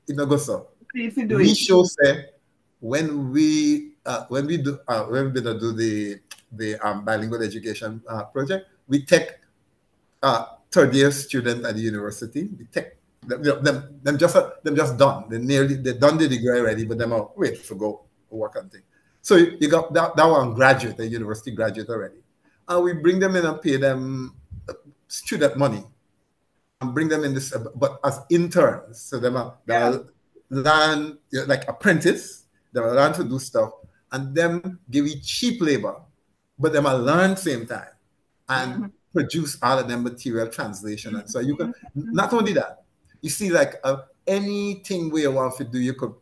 it not go so. We show say when we do the bilingual education project, we take third year student at the university. We take them just done. They done the degree already, but them are wait for go work and thing. So you got that one graduate, a university graduate already. And we bring them in and pay them student money and bring them in this, but as interns. So they learn like apprentice. They will learn to do stuff and them give you cheap labor, but they will learn same time and produce all of them material translation. And so you can, not only that, you see like anything where you want to do, you could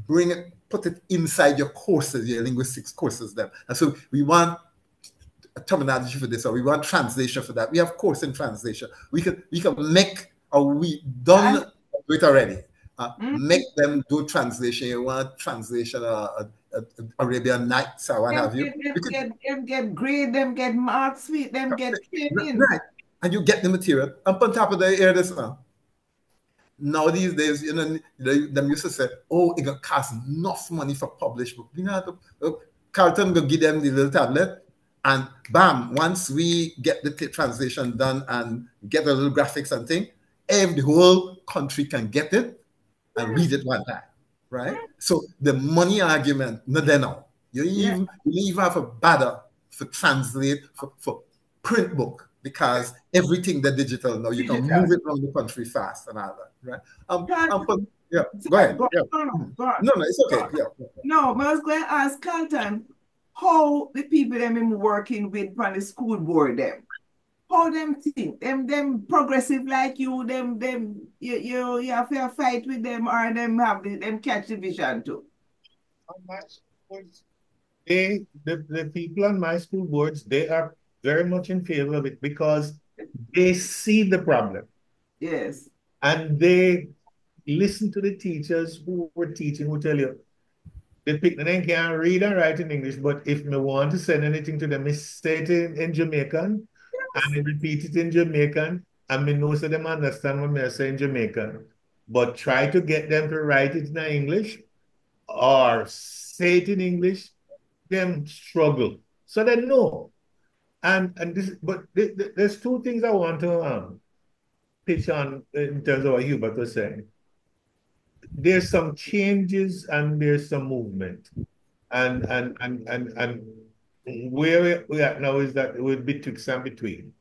bring it, put it inside your courses, your linguistics courses them. And so we want a terminology for this, or we want translation for that. We have course in translation. We can make, or we done it already. Make them do translation. You want translation, Arabian Nights or what have you. Them get grade, them get marks, them get training. Right. And you get the material. And on top of that, hear this now. Now these days, them used to say, oh, it gonna cost enough money for published book. You know, Carlton go give them the little tablet, and bam, once we get the translation done and get the little graphics and thing, the whole country can get it and read it one time, right? So the money argument, not there now. You even have a bother for translate for print book because everything the digital now, you can move it around the country fast and all that, right? Yeah, go ahead. Go on. No, it's okay. Yeah. No, but I was going to ask Carlton, how the people them working with from the school board them, how them think? Them progressive like you, you have to fight with them or them catch the vision too. On my school boards, the people on my school boards, they are very much in favor of it because they see the problem Yes. and they listen to the teachers who were teaching who tell you the picnic can't read and write in English, but if me want to send anything to them, me say it in Jamaican and me repeat it in Jamaican and me know so them understand what me say in Jamaican. But try to get them to write it in English or say it in English, them struggle. So they know. And this, but there's two things I want to pitch on in terms of what Hubert was saying. There's some changes and there's some movement. And where we are now is that it will be betwixt and between.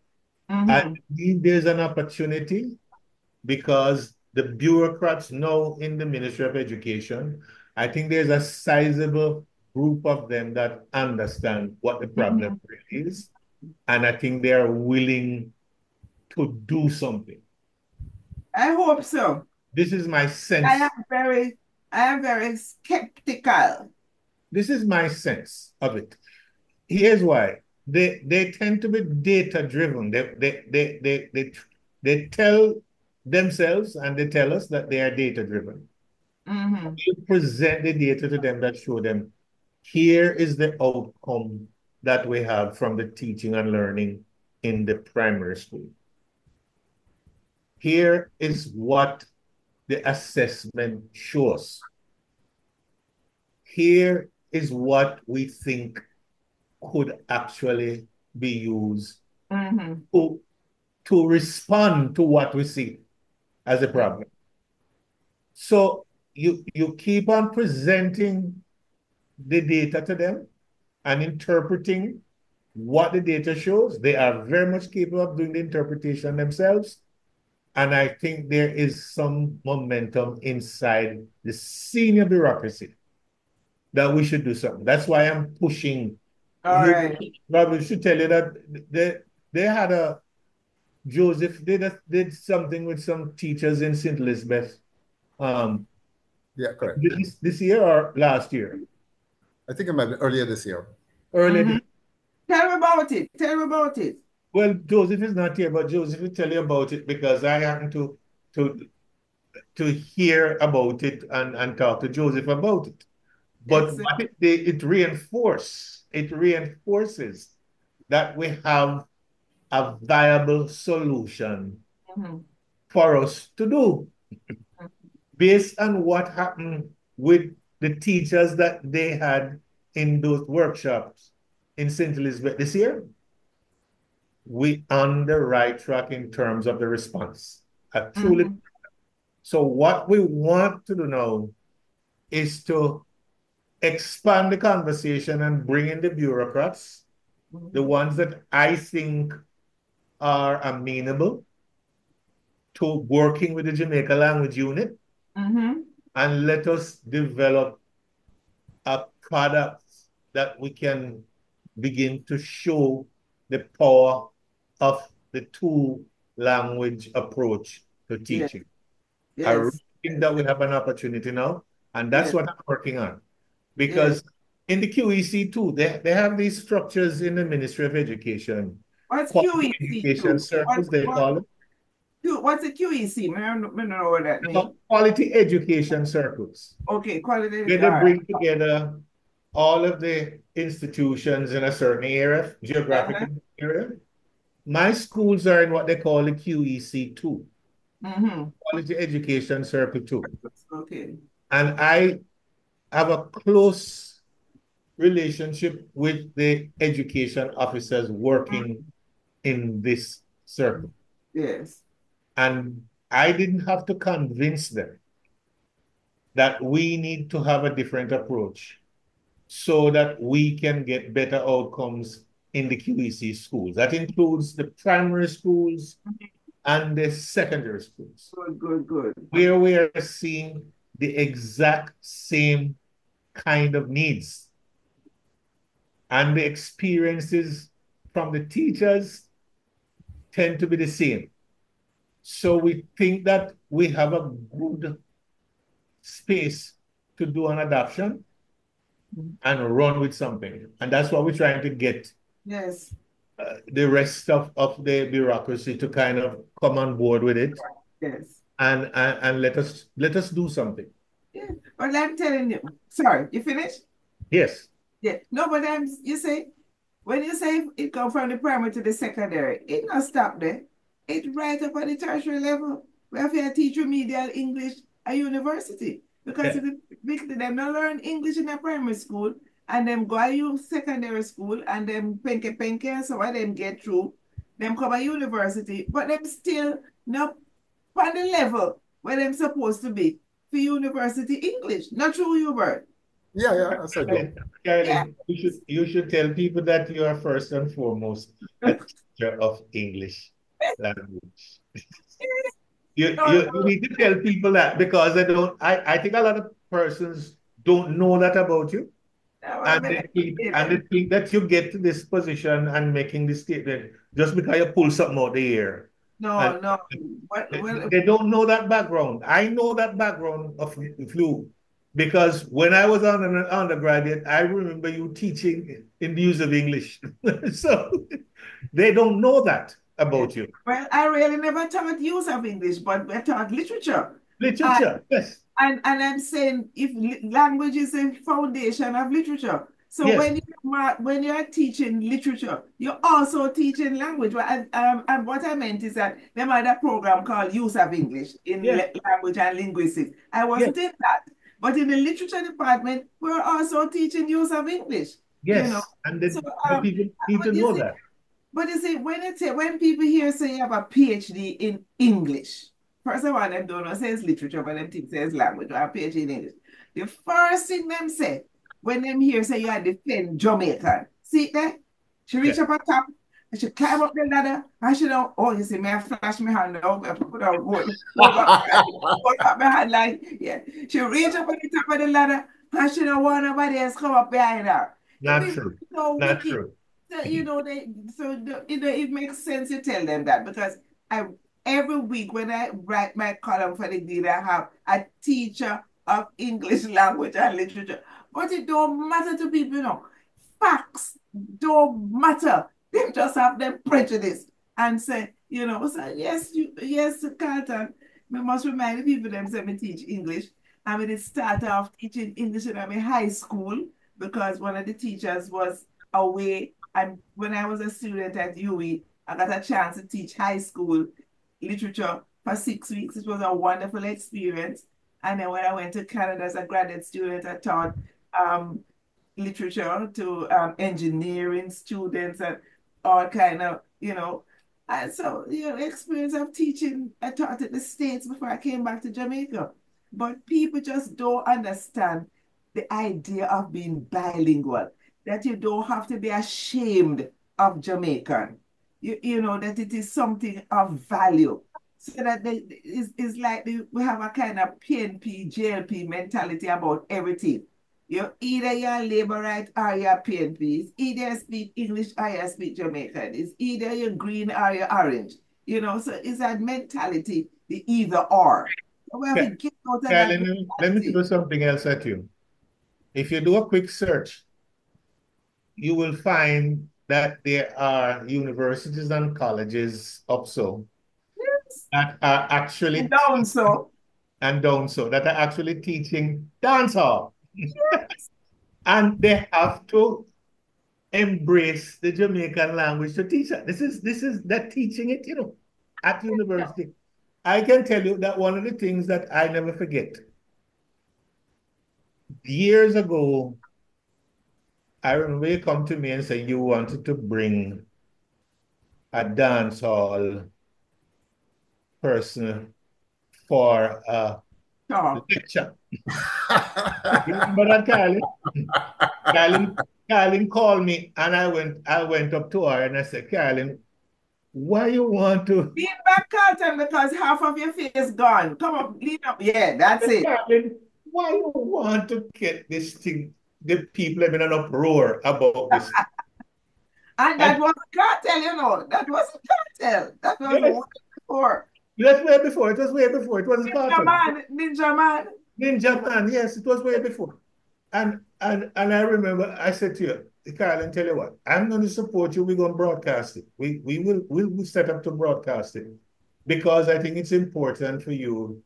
I Mm-hmm. believe there's an opportunity because the bureaucrats now in the Ministry of Education, I think there's a sizable group of them that understand what the problem Mm-hmm. really is. And I think they are willing to do something. I hope so. This is my I am sense. very, I am very skeptical. This is my sense of it. Here's why. They tend to be data driven. They tell themselves and they tell us that they are data driven. Mm-hmm. You present the data to them that show them here is the outcome that we have from the teaching and learning in the primary school. Here is what the assessment shows. Here is what we think could actually be used Mm-hmm. to respond to what we see as a problem. So you keep on presenting the data to them and interpreting what the data shows. They are very much capable of doing the interpretation themselves. And I think there is some momentum inside the senior bureaucracy that we should do something. That's why I'm pushing. All right. Probably should tell you that they had a Joseph did something with some teachers in St. Elizabeth. Um, Yeah, correct. this year or last year? I think it might be earlier this year. Earlier. Mm-hmm. Tell me about it. Tell me about it. Well, Joseph is not here, but Joseph will tell you about it because I happen to to hear about it and talk to Joseph about it. But Excellent. what it reinforces that we have a viable solution Mm-hmm. for us to do based on what happened with the teachers that they had in those workshops in St. Elizabeth this year. We on the right track in terms of the response. Mm-hmm. So what we want to do now is to expand the conversation and bring in the bureaucrats, the Mm-hmm. ones that I think are amenable to working with the Jamaica language unit, Mm-hmm. and let us develop a product that we can begin to show the power of the two language approach to Yes. teaching. I really Yes. think that we have an opportunity now, and that's Yes. what I'm working on. Yes. Because in the QEC too, they have these structures in the Ministry of Education, What's quality QEC education two? circles, they call it. What's a QEC? I don't know what that means. Quality education circles, Okay, quality. where All they right. bring together all of the institutions in a certain area, Uh-huh. geographical area. My schools are in what they call the QEC 2, Mm-hmm. Quality Education Circle 2. Okay. And I have a close relationship with the education officers working in this circle. Yes. And I didn't have to convince them that we need to have a different approach so that we can get better outcomes in the QEC schools. That includes the primary schools and the secondary schools, Good, good, good. where we are seeing the exact same kind of needs and the experiences from the teachers tend to be the same. So we think that we have a good space to do an adoption and run with something. And that's what we're trying to get Yes. the rest of the bureaucracy to kind of come on board with it Yes. and let us do something. Yeah. But I'm telling you, sorry, you finished? Yes. Yeah. No, but you say, when you say it come from the primary to the secondary, it not stop there. It right up at the tertiary level. We have to teach remedial English at university. Because Yeah. if them not learn English in a primary school and them go to secondary school and them penke and so on them get through, them come to university, but them still not on the level where them supposed to be for university English. Not true, Hubert. Yeah, that's a joke. Yeah. Carolyn, you should tell people that you are first and foremost a teacher of English language. No, You need to tell people that because I think a lot of persons don't know that about you. no, I And mean, they think that you get to this position and making this statement just because you pull something out the air. And no. Well, they don't know that background. I know that background of flu because when I was on an undergraduate, I remember you teaching in the use of English. So they don't know that about you. well, I really never taught use of English, but I taught literature. Literature, yes, And I'm saying if language is a foundation of literature. So yes, when you're teaching literature, you're also teaching language. And what I meant is that they had a program called Use of English in yes, language and linguistics. I yes, wasn't in that. But in the literature department, we're also teaching use of English, you know. yes. And So the people need to but you know see, that. when people hear say you have a PhD in English, first of all, them don't know say it's literature, but them think say it's language or a PhD in English. The first thing them say when them hear say you are defend Jamaican, see there? She Yeah, reach up on top, and she climb up the ladder, and she don't, oh, you see, me I flash my hand now, I put out, hold up my hand like, yeah. She reach up on the top of the ladder, and she don't want nobody else come up behind her. The not people true. so Not wicked. true. So, it makes sense to tell them that because I every week when I write my column for the deal, I have a teacher of English language and literature. But it don't matter to people, Facts don't matter. They just have them prejudice and say, so yes, Carlton, we must remind the people them say me teach English. I mean, it started off teaching English in my high school because one of the teachers was away. And when I was a student at UWI, I got a chance to teach high school literature for 6 weeks. It was a wonderful experience. And then when I went to Canada as a graduate student, I taught um, literature to engineering students and all kind of, And so, experience of teaching, I taught in the States before I came back to Jamaica. But people just don't understand the idea of being bilingual, that you don't have to be ashamed of Jamaican. That it is something of value. So that it's like we have a kind of PNP, JLP mentality about everything. Either you're labor right or you're PNP. It's either you speak English or you speak Jamaican. It's either you're green or you're orange. So it's that mentality, the either or. So we have to get out of Yeah, that let me mentality. throw something else at you. If you do a quick search, you will find that there are universities and colleges up so Yes. that are And actually down so. and down so that are actually teaching dancehall. And they have to embrace the Jamaican language to teach it. This is that teaching it, at university. I can tell you that one of the things that I never forget, years ago, I remember you come to me and say you wanted to bring a dance hall person for a Talk. lecture. You remember that, Carlin? Carlin, Carlin called me and I went up to her and I said, Carlin, why you want to Lean back, Carlton, because half of your face gone. Come up, lean up. Yeah, that's it. Carlin, why you want to get this thing? The people have been an uproar about this. And I, that was a cartel, you know. That was a cartel. That was yes, way before. that's way before. It was way before. It was a Ninja cartel. man, ninja man. Ninja Man, yes, it was way before. And I remember I said to you, Carl, and tell you what, I'm going to support you. We're going to broadcast it. We'll set up to broadcast it because I think it's important for you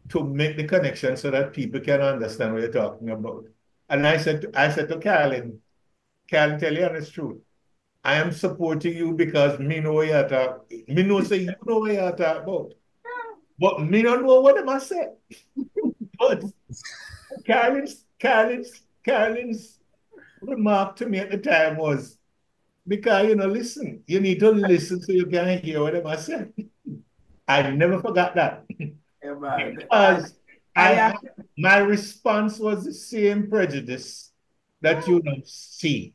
to make the connection so that people can understand what you're talking about. And I said to Carolyn, Carolyn, tell you the honest truth. I am supporting you because me know what you talk. Me know say you know what you talk about. But me don't know what am I say. But Carolyn's remark to me at the time was, because listen, you need to listen so you can hear what I say. I never forgot that. Yeah, man. Because I I have, my response was the same prejudice that you don't see.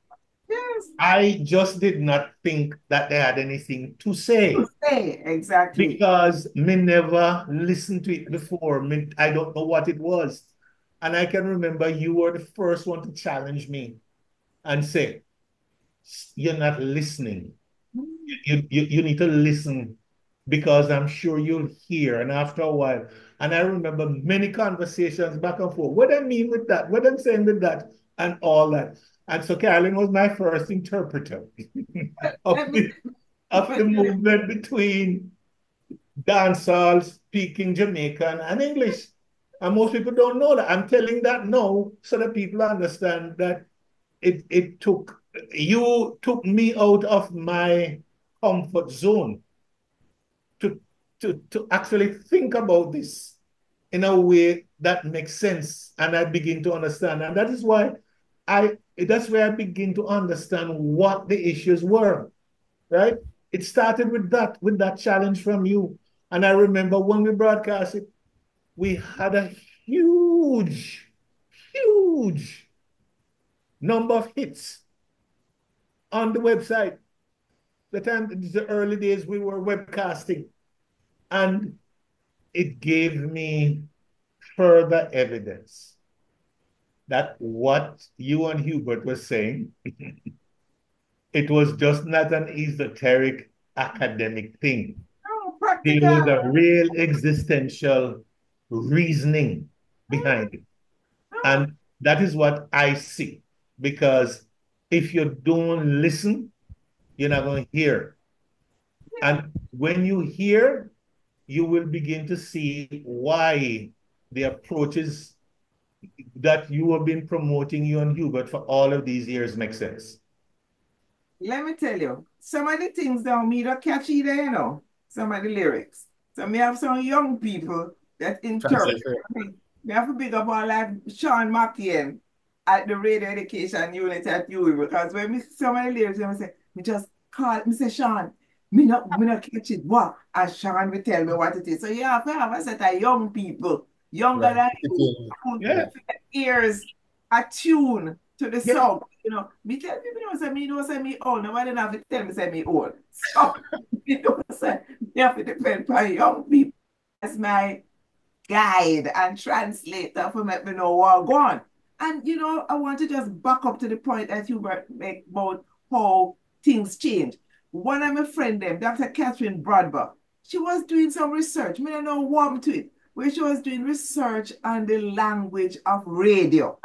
yes, I just did not think that they had anything to to say say exactly. because me never listened to it before. I don't know what it was. And I can remember you were the first one to challenge me and say, you're not listening. You need to listen because I'm sure you'll hear. And after a while, and I remember many conversations back and forth. What I mean with that, what I'm saying with that, and all that. And so Carolyn was my first interpreter of Let me, the of the movement between dancehall speaking Jamaican and English. And most people don't know that. I'm telling that now so that people understand that it took you took me out of my comfort zone to to actually think about this in a way that makes sense and I begin to understand. And that is why that's where I begin to understand what the issues were, right? It started with that challenge from you. And I remember when we broadcast it, we had a huge number of hits on the website. The early days we were webcasting, and it gave me further evidence that what you and Hubert were saying, it was just not an esoteric academic thing. oh, There practical. was a real existential reasoning behind it. Oh, And that is what I see. Because if you don't listen, you're not going to hear. And when you hear, you will begin to see why the approaches that you have been promoting, you and Hubert, for all of these years make sense. let me tell you, some of the things don't me don't catch either, you know, some of the lyrics. So me have some young people that interpret. Translate for you. Me have to big up all like Sean McCain at the radio education unit at UE because when me some of the lyrics, I say, me just call, me say, Sean, me not catch it. What? And Sean will tell me what it is. So you have to have a set of young people, younger Right. than you, who Yeah. ears attuned to the Yeah. song. You know, me tell people know say me old. Nobody don't have to tell me say me old. So me don't say me have to depend on young people as my guide and translator for make me know what go on. And you know, I want to just back up to the point that you were make about how things change. One of my friend them, Dr. Catherine Bradber, she was doing some research. Me don't know what to it, where she was doing research on the language of radio.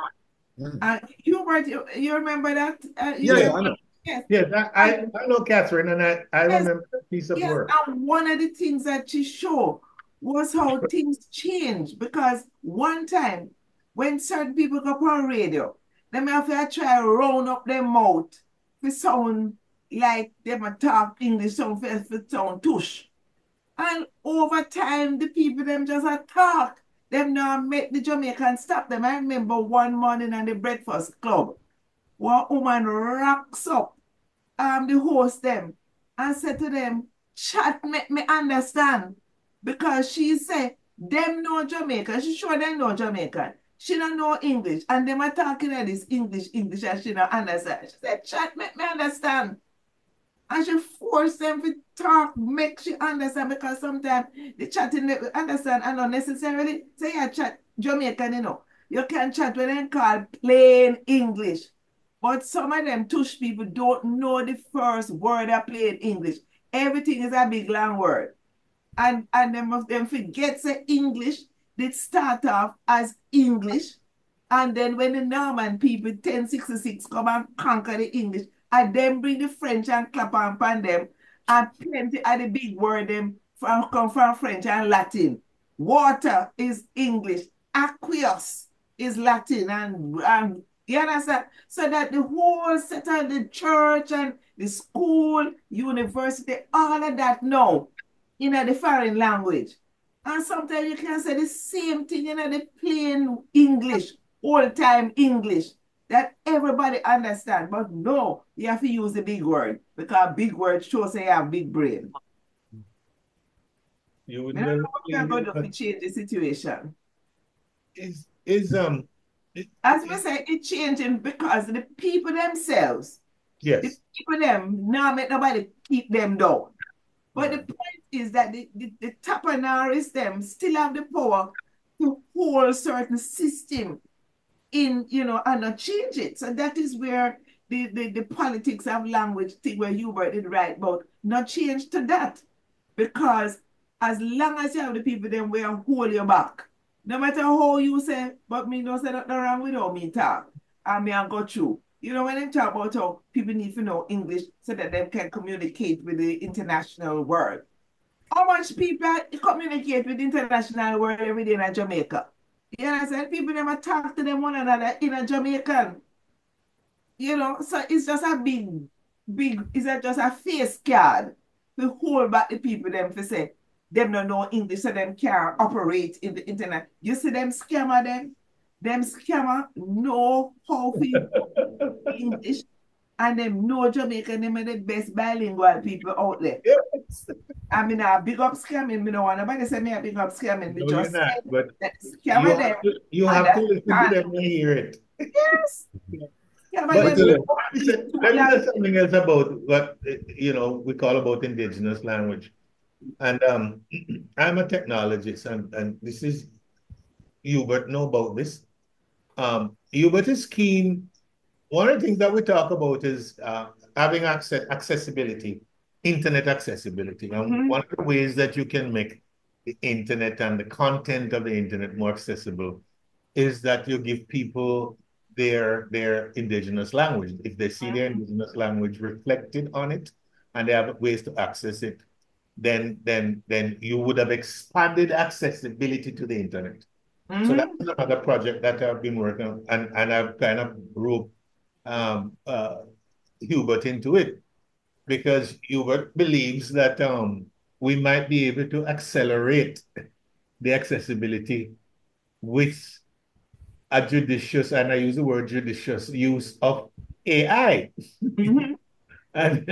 Mm. Hubert, you remember that? You Yeah, Yes. yeah, I remember? know. Yes. Yes. And I know Catherine, and I yes, remember that piece of yes. work. And one of the things that she showed was how things change because one time when certain people go on radio, they may have to try to round up their mouth for sound like they might talk English, sound for sound tush. And over time, the people them just attack. Them now make the Jamaicans stop them. I remember one morning on the Breakfast Club, one woman rocks up the host them and said to them, chat make me understand. Because she said, them know Jamaica. She sure them know Jamaican. She don't know English. And them are talking at this English, and she don't understand. She said, chat make me understand. And she forced them to talk, make she understand because sometimes the chatting make we understand and not necessarily say you chat Jamaican, you know. You can chat when they call plain English. But some of them tush people don't know the first word I play in English. Everything is a big long word. And them of them forget the English did start off as English. And then when the Norman people 1066 come and conquer the English, and then bring the French and clap on them, and plenty of the big word them come from French and Latin. Water is English. Aqueous is Latin. And you understand? So that the whole set of the church and the school, university, all of that now in the foreign language. And sometimes you can say the same thing in the plain English, old time English, that everybody understand. But no, you have to use the big word because big word shows you have big brain. You would I don't know never what we are believe going it, to but change the situation. is As we say, it's changing because the people themselves, the yes. people them, now make nobody keep them down. But the point is that the tapanarists them still have the power to hold certain system in, and not change it. So that is where the politics of language thing where Hubert did right about not change to that. Because as long as you have the people then will hold you back. No matter how you say, but me no say nothing wrong without me talk. And me and go through. When they talk about how people need to know English so that they can communicate with the international world. How much people communicate with the international world every day in Jamaica? You understand? People never talk to them one another in a Jamaican. So it's just a is that just a face card to hold back the people them for say them don't know English so them can't operate in the internet. You see them scammer them scammer know how to English and them know Jamaican, them are the best bilingual people out there. Yes. I mean, I big up scamming. Me no want nobody say me a big up scamming. Me No, you're just not. say But that scammer them you have to listen to understand. them and hear it. Yes, scammer But them Okay. know let me say language. something else about what we call about indigenous language. And I'm a technologist, and this is Hubert know about this. Hubert is keen. One of the things that we talk about is having accessibility, internet accessibility. And Mm-hmm. one of the ways that you can make the internet and the content of the internet more accessible is that you give people their indigenous language. If they see their indigenous language reflected on it and they have ways to access it, then you would have expanded accessibility to the internet. So that's Mm-hmm. another project that I've been working on, and I've kind of roped um, uh, Hubert into it because Hubert believes that we might be able to accelerate the accessibility with a judicious, and I use the word judicious, use of AI. Mm-hmm. and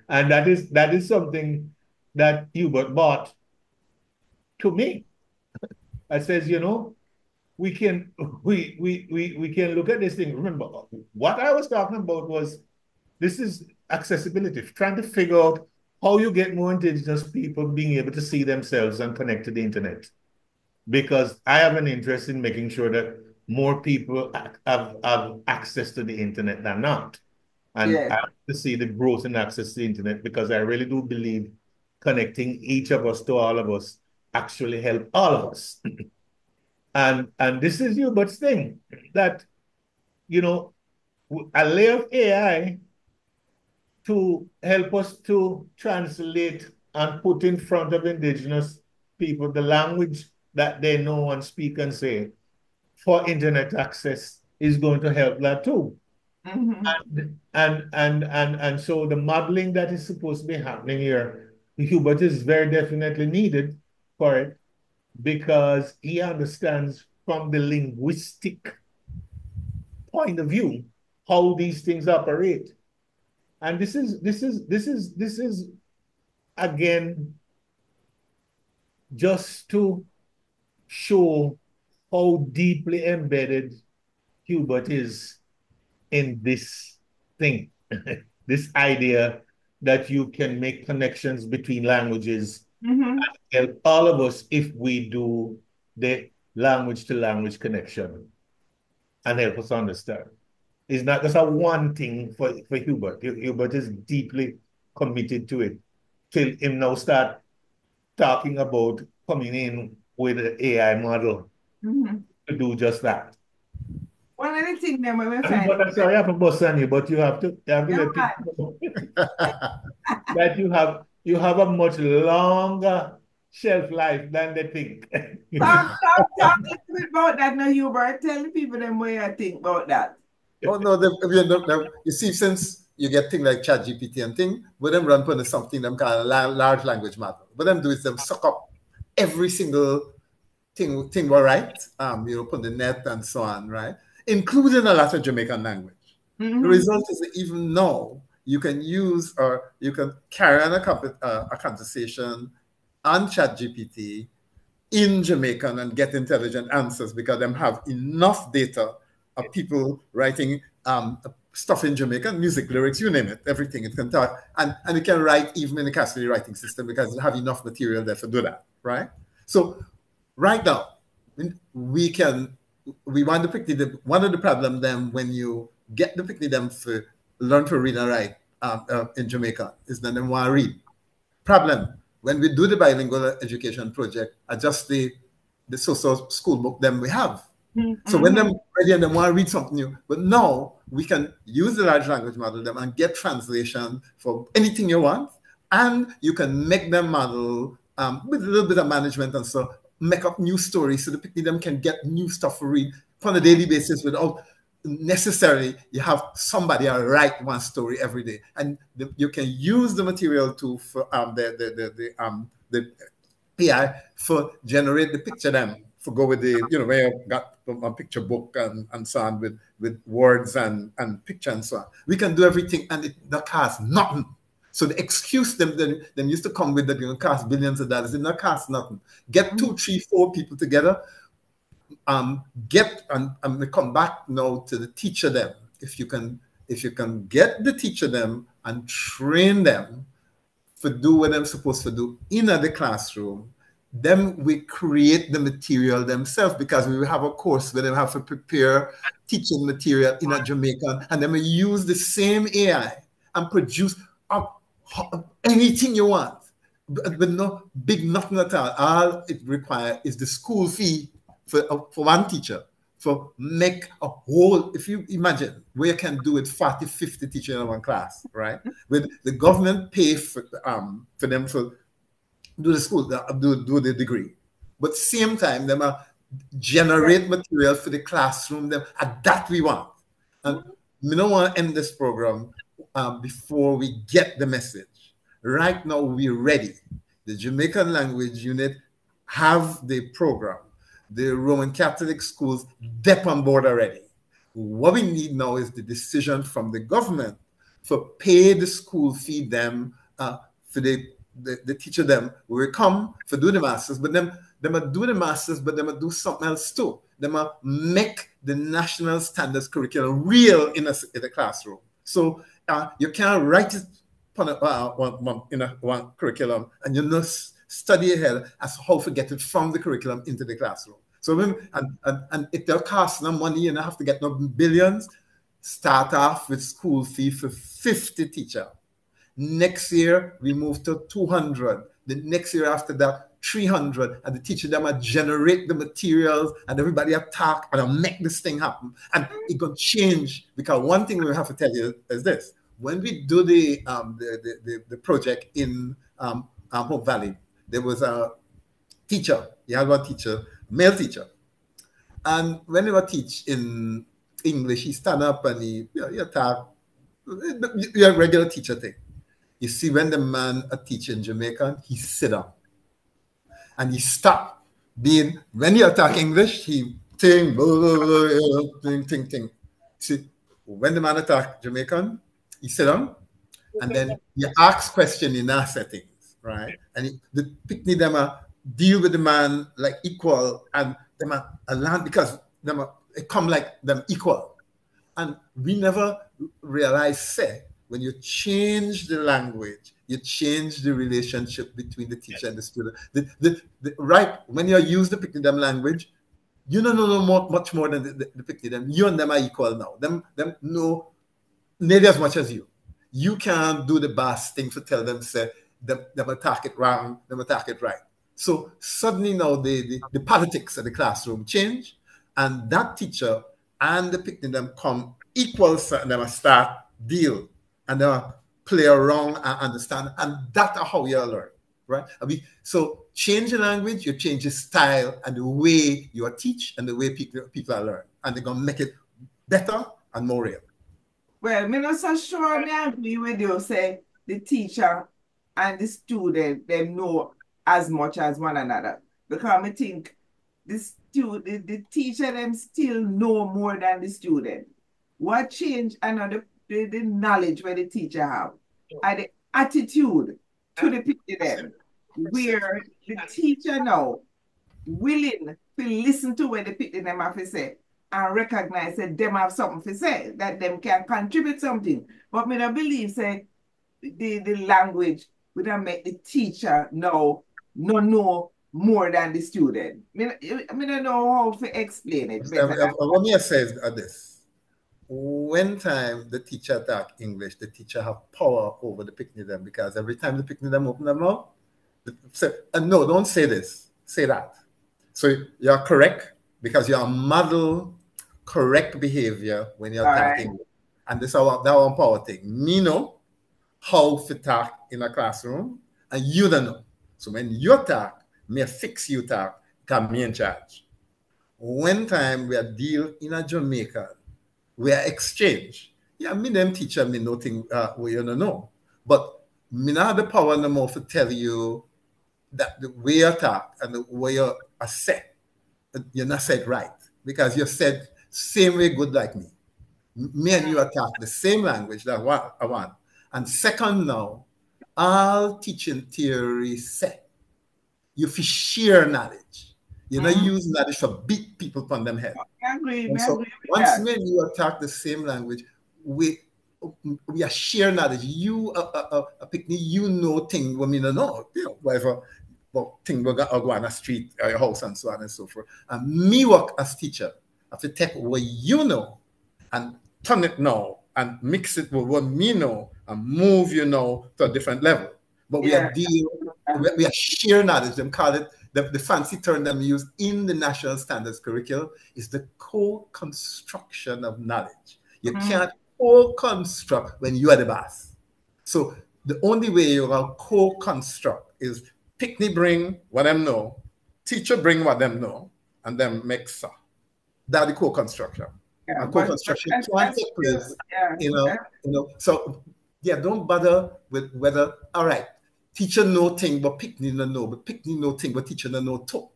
and that is something that Hubert bought to me. I says, we can we can look at this thing. Remember, what I was talking about was this is accessibility, trying to figure out how you get more indigenous people being able to see themselves and connect to the internet. Because I have an interest in making sure that more people have access to the internet than not. And Yes. I have to see the growth in access to the internet because I really do believe connecting each of us to all of us actually help all of us. And this is Hubert's thing that, you know, a layer of AI to help us to translate and put in front of indigenous people the language that they know and speak and say for internet access is going to help that too. Mm-hmm. And so the modeling that is supposed to be happening here, Hubert is very definitely needed for it because he understands from the linguistic point of view how these things operate. And this is again just to show how deeply embedded Hubert is in this thing, this idea that you can make connections between languages Mm-hmm. and help all of us if we do the language to language connection and help us understand. It's not just a one thing for Hubert. Hubert is deeply committed to it. Till him now start talking about coming in with an AI model to do just that. One of the things that we find, But I'm sorry, I have to bust on you, but you have to you're let right. people know that you have a much longer shelf life than they think. Talk a little bit about that now, Hubert. Tell the people them what you think about that. Oh no, you see, since you get things like ChatGPT and thing, with them run for something them called large language model. What them do is them suck up every single thing we write, put the net and so on, right? Including a lot of Jamaican language. The result is that even now you can use or you can carry on a conversation on ChatGPT in Jamaican and get intelligent answers because them have enough data of people writing stuff in Jamaican, music lyrics, you name it, everything it can talk, and it can write even in the Cassidy writing system because it have enough material there to do that, right? So right now, we want to pick one of the problem then when you get the pick them for learn to read and write in Jamaica is that they want to read. Problem when we do the bilingual education project, adjust the social school book then we have. So when them ready and they want to read something new, but now we can use the large language model them and get translation for anything you want, and you can make them model with a little bit of management and so make up new stories so the people them can get new stuff to read on a daily basis without necessarily you have somebody write one story every day, and you can use the material to for the AI for generate the picture them for go with the where you got a picture book and so on with words and picture and so on. We can do everything and it not cost nothing. So the excuse them used to come with that cost billions of dollars. It not cost nothing. Get 2, 3, 4 people together. Get and we come back now to the teacher them. If you can get the teacher them and train them for do what I'm supposed to do in the classroom, then we create the material themselves because we will have a course where they have to prepare teaching material in a Jamaican, and then we use the same AI and produce anything you want, but no big nothing at all. All it requires is the school fee for one teacher. For make a whole, if you imagine where you can do it 40, 50 teachers in one class, right? With the government pay for them to do the school, do the degree. But same time, them generate material for the classroom, them, and that we want. And we don't want to end this program before we get the message. Right now, we're ready. The Jamaican Language Unit have the program. The Roman Catholic schools, they're on board already. What we need now is the decision from the government for pay the school fee them for the teacher them will come for do the masters, but them do the masters, but them do something else too. Them make the national standards curriculum real in the classroom. So you can't write it in one curriculum and you must study ahead as how to get it from the curriculum into the classroom. So and it will cost no money, you don't have to get no billions. Start off with school fee for 50 teachers. Next year, we move to 200. The next year after that, 300. And the teacher them generate the materials and everybody talk and make this thing happen. And it going to change because one thing we have to tell you is this. When we do the project in Hope Valley, there was a teacher. You had one teacher, male teacher. And when he would teach in English, he stand up and he talk. Your regular teacher thing. You see, when the man a teacher in Jamaican, he sit down and he stop being when you talk English, he think blah, blah, blah, think. See, when the man attack Jamaican, he sit down and then you ask question in our settings, right? And the picnic them deal with the man like equal and them a land because them it come like them equal. And we never realize, say, when you change the language, you change the relationship between the teacher and the student. Right when you use the picnic them language, You don't know much more than the picnic. Them. You and them are equal now. Them know nearly as much as you. You can't do the boss thing to tell them, say, them attack it wrong, them attack it right. So suddenly now the politics of the classroom change, and that teacher and the picnic them come equal, and them start deal, and them play around and understand, and that's how you learn, right? I mean, so change the language, you change the style and the way you teach and the way people are learn, and they're gonna make it better and more real. Well, me not so sure me agree with you, say the teacher and the student, they know as much as one another. Because I think the teacher them still know more than the student. What change another the knowledge where the teacher have and the attitude to the people them, where the teacher now willing to listen to what the people them have to say and recognize that them have something to say, that them can contribute something. But me don't believe say the language would have make the teacher know more than the student. Me don't know how to explain it better. What me says this. When time the teacher talk English, the teacher have power over the picnic them, because every time the picnic them open their mouth, say, no, don't say this, say that. So you're correct because you're model correct behavior when you're talking. Right. And this is our power thing. Me know how to talk in a classroom, and you don't know. So when you talk, me fix you talk, because me in charge. One time we are deal in a Jamaica, we are exchange. Yeah, me them teacher me nothing we you don't know. But me not have the power no more to tell you that the way you talk and the way you are said, you're not said right. Because you said same way good like me. Me and you are talk the same language that I want. And second now, all teaching theory say you fi share knowledge. You not use knowledge to beat people on them head. I agree. So once me and you talk the same language, we are share knowledge. You a picnic, you know things we don't know. You know, whatever thing we go on the street or your house and so on and so forth. And me work as teacher, I have to take what you know and turn it now and mix it with what me know and move you know to a different level. But we are share knowledge. Them call it the fancy term that we use in the national standards curriculum is the co-construction of knowledge. You can't co-construct when you are the boss. So the only way you will co-construct is picnic bring what them know, teacher bring what them know, and then mix up. That's the co-construction. Yeah, and co-construction can take place, you know. So yeah, don't bother with whether, all right, teacher know thing, but picnic no know, but picnic know thing, but teacher no know too.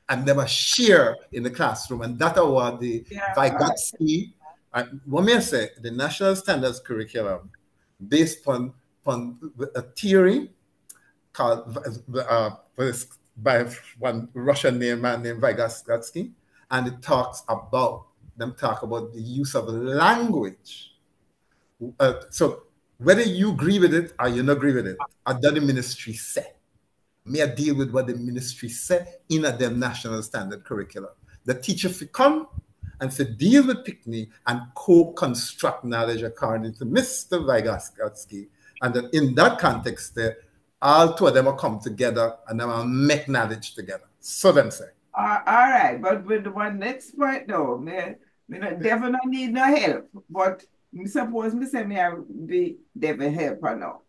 And never share in the classroom. And that's what the Vygotsky, what may I say, the national standards curriculum based on a theory called by one Russian man named Vygotsky, and it talks about the use of language. So whether you agree with it or you don't agree with it, or that the ministry said, may I deal with what the ministry said in a them national standard curriculum. The teacher fi come and fi deal with picnic and co-construct knowledge according to Mr. Vygotsky. And then in that context there, all two of them will come together and they will make knowledge together. So them say. All right, but with the one next point though, me definitely need no help. But suppose me say me I be devil helper now.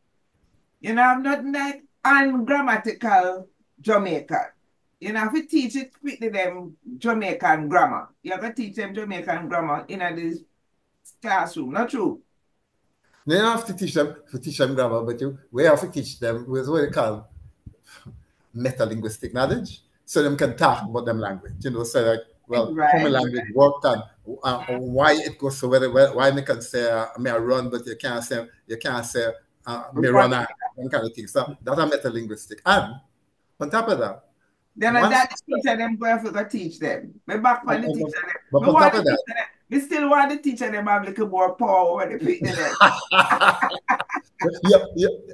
You know, I'm not like ungrammatical Jamaican. You know, if you teach it with them Jamaican grammar, you have to teach them Jamaican grammar in this classroom, not true? You don't have to teach them grammar, but we have to teach them with what they call meta-linguistic knowledge, so them can talk about them language. You know, so like, well, how my language work and why it goes so why they can say may I run, but you can't say may run out, that kind of thing. So that's a meta-linguistic. And on top of that, then that teacher them going to teach them. Me back on the teacher them. But on top of that, we still want the teacher them have a little more power over the people.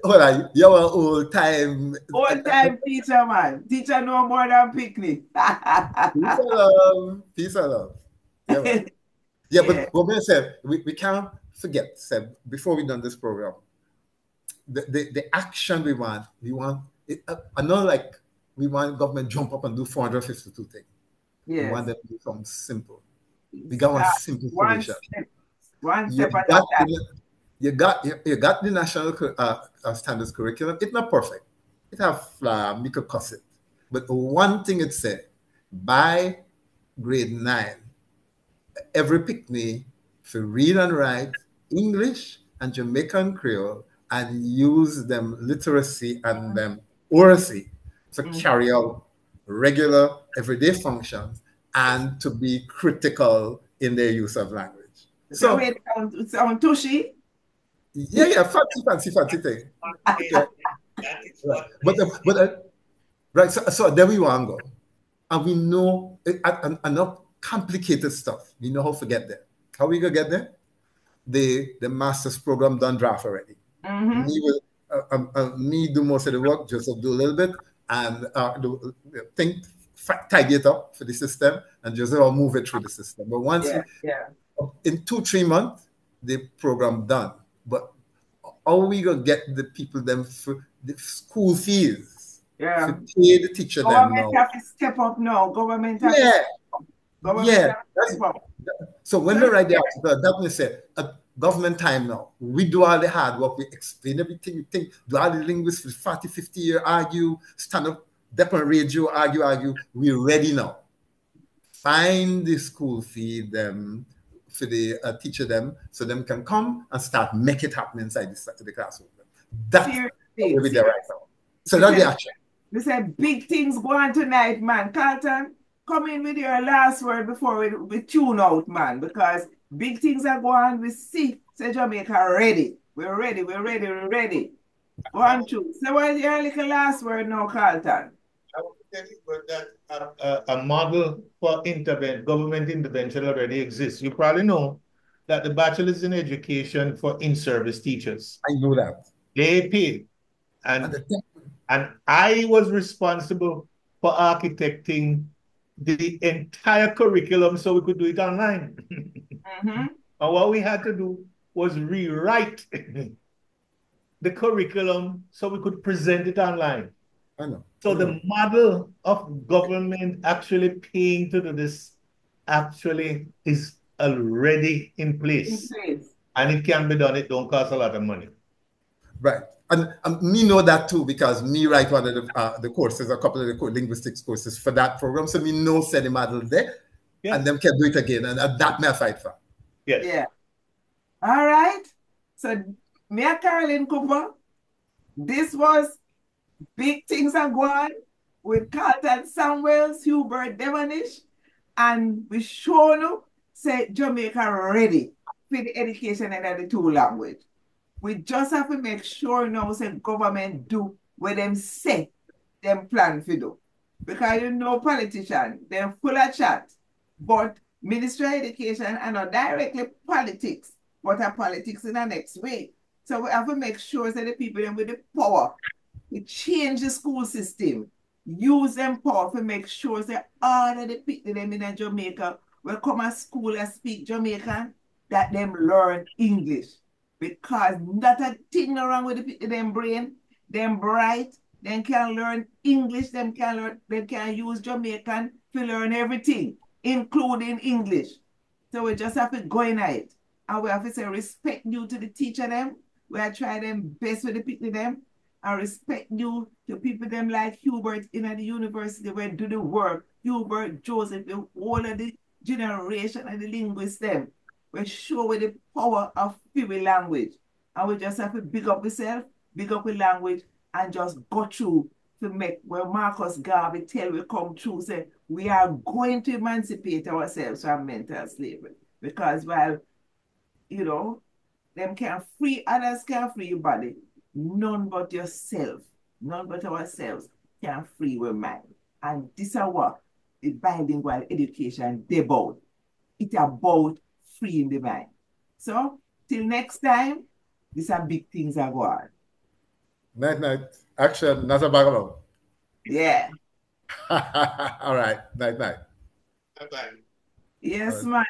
Hold on, you're an old time. Old time teacher, man. Teacher no more than picnic. Peace and love. Peace and love. Yeah, man. Yeah, Yeah, but what we said, we can't forget, said before we done this program, the action we want, I know like we want government jump up and do 452 things. We want yes. them to do something simple. We got one Start simple one solution. step, one You step at a got time. you got the national standards curriculum. It's not perfect. It have flaw, we could cuss it. But one thing it said, by grade 9, every picnic to read and write English and Jamaican Creole and use them literacy and them oracy to Mhm. carry out regular everyday functions and to be critical in their use of language. So So wait, sound tushy. yeah, fancy thing. Yeah, That is right. what But is right, so there we want to go, and we know enough complicated stuff. We know how to get there. How we gonna get there? The master's program done draft already. Mm-hmm. Me will me do most of the work, Joseph do a little bit, and think tidy it up for the system, and Joseph will move it through the system. But once Yeah, we yeah, in 2 3 months, the program done. But how we gonna get the people them for the school fees to yeah. pay the teacher them Government now? have to step up now. Government have to Yeah, step up. Government yeah. have to step up. So when So we write the article, that means say government time now. We do all the hard work, we explain everything, we think, do all the linguists for 40, 50 years, argue, stand up, dep on radio, argue. We're ready now. Find the school fee them for the teacher them so them can come and start make it happen inside the classroom. That's seriously, where we're there right seriously. now. So We that's the said action. we said big things going tonight, man. Carlton, come in with your last word before we tune out, man, because big things are going. We see, say Jamaica ready. We're ready. We're ready. We're ready. Go on, through. So what's your little last word now, Carlton? I want to tell you that a model for government intervention already exists. You probably know that the bachelor's in education for in-service teachers, I know that. they pay. And And and I was responsible for architecting the entire curriculum so we could do it online. Mm-hmm. And what we had to do was rewrite the curriculum so we could present it online. I know. So the model of government actually paying to do this actually is already in In place. place. And it can be done. It don't cost a lot of money. Right. And me know that too because me write one of the courses, a couple of the linguistics courses for that program. So me know set the model there and Yes. them can do it again. And that may I fight for. Yes. Yeah. All right. So me and Caroline Cooper, this was Big Things Are Going with Carlton Samuels, Hubert Devonish, and we show you say Jamaica ready for the education and the two language. We just have to make sure now say government do what them say them plan to do. Because you know politicians, they're full of chat. But Ministry of Education are not directly politics, but are politics in the next way. So we have to make sure that the people them with the power, we change the school system, use them power to make sure that all of the people them in Jamaica will come to school and speak Jamaican, that them learn English. Because not a thing wrong with the people them brain, them bright, them can learn English, they can use Jamaican to learn everything, including English. So we just have to go in it. And we have to say respect due to the teacher them. We are trying them best with the people them. And respect due to people them like Hubert in the university where do the work. Hubert, Joseph, the whole of the generation and the linguists them. We show with the power of fluid language. And we just have to big up ourselves, big up the language, and just go through to make where Marcus Garvey tell we come through, say we are going to emancipate ourselves from mental slavery. Because while, you know, them can free, others can free your body. None but yourself, none but ourselves can free your mind. And this is what the bilingual education is about. It's about freeing the mind. So, till next time, These are big things are going. Night, night. Action, not a bagalong. Yeah. All right. Night, night. Bye-bye. All Yes, right. man.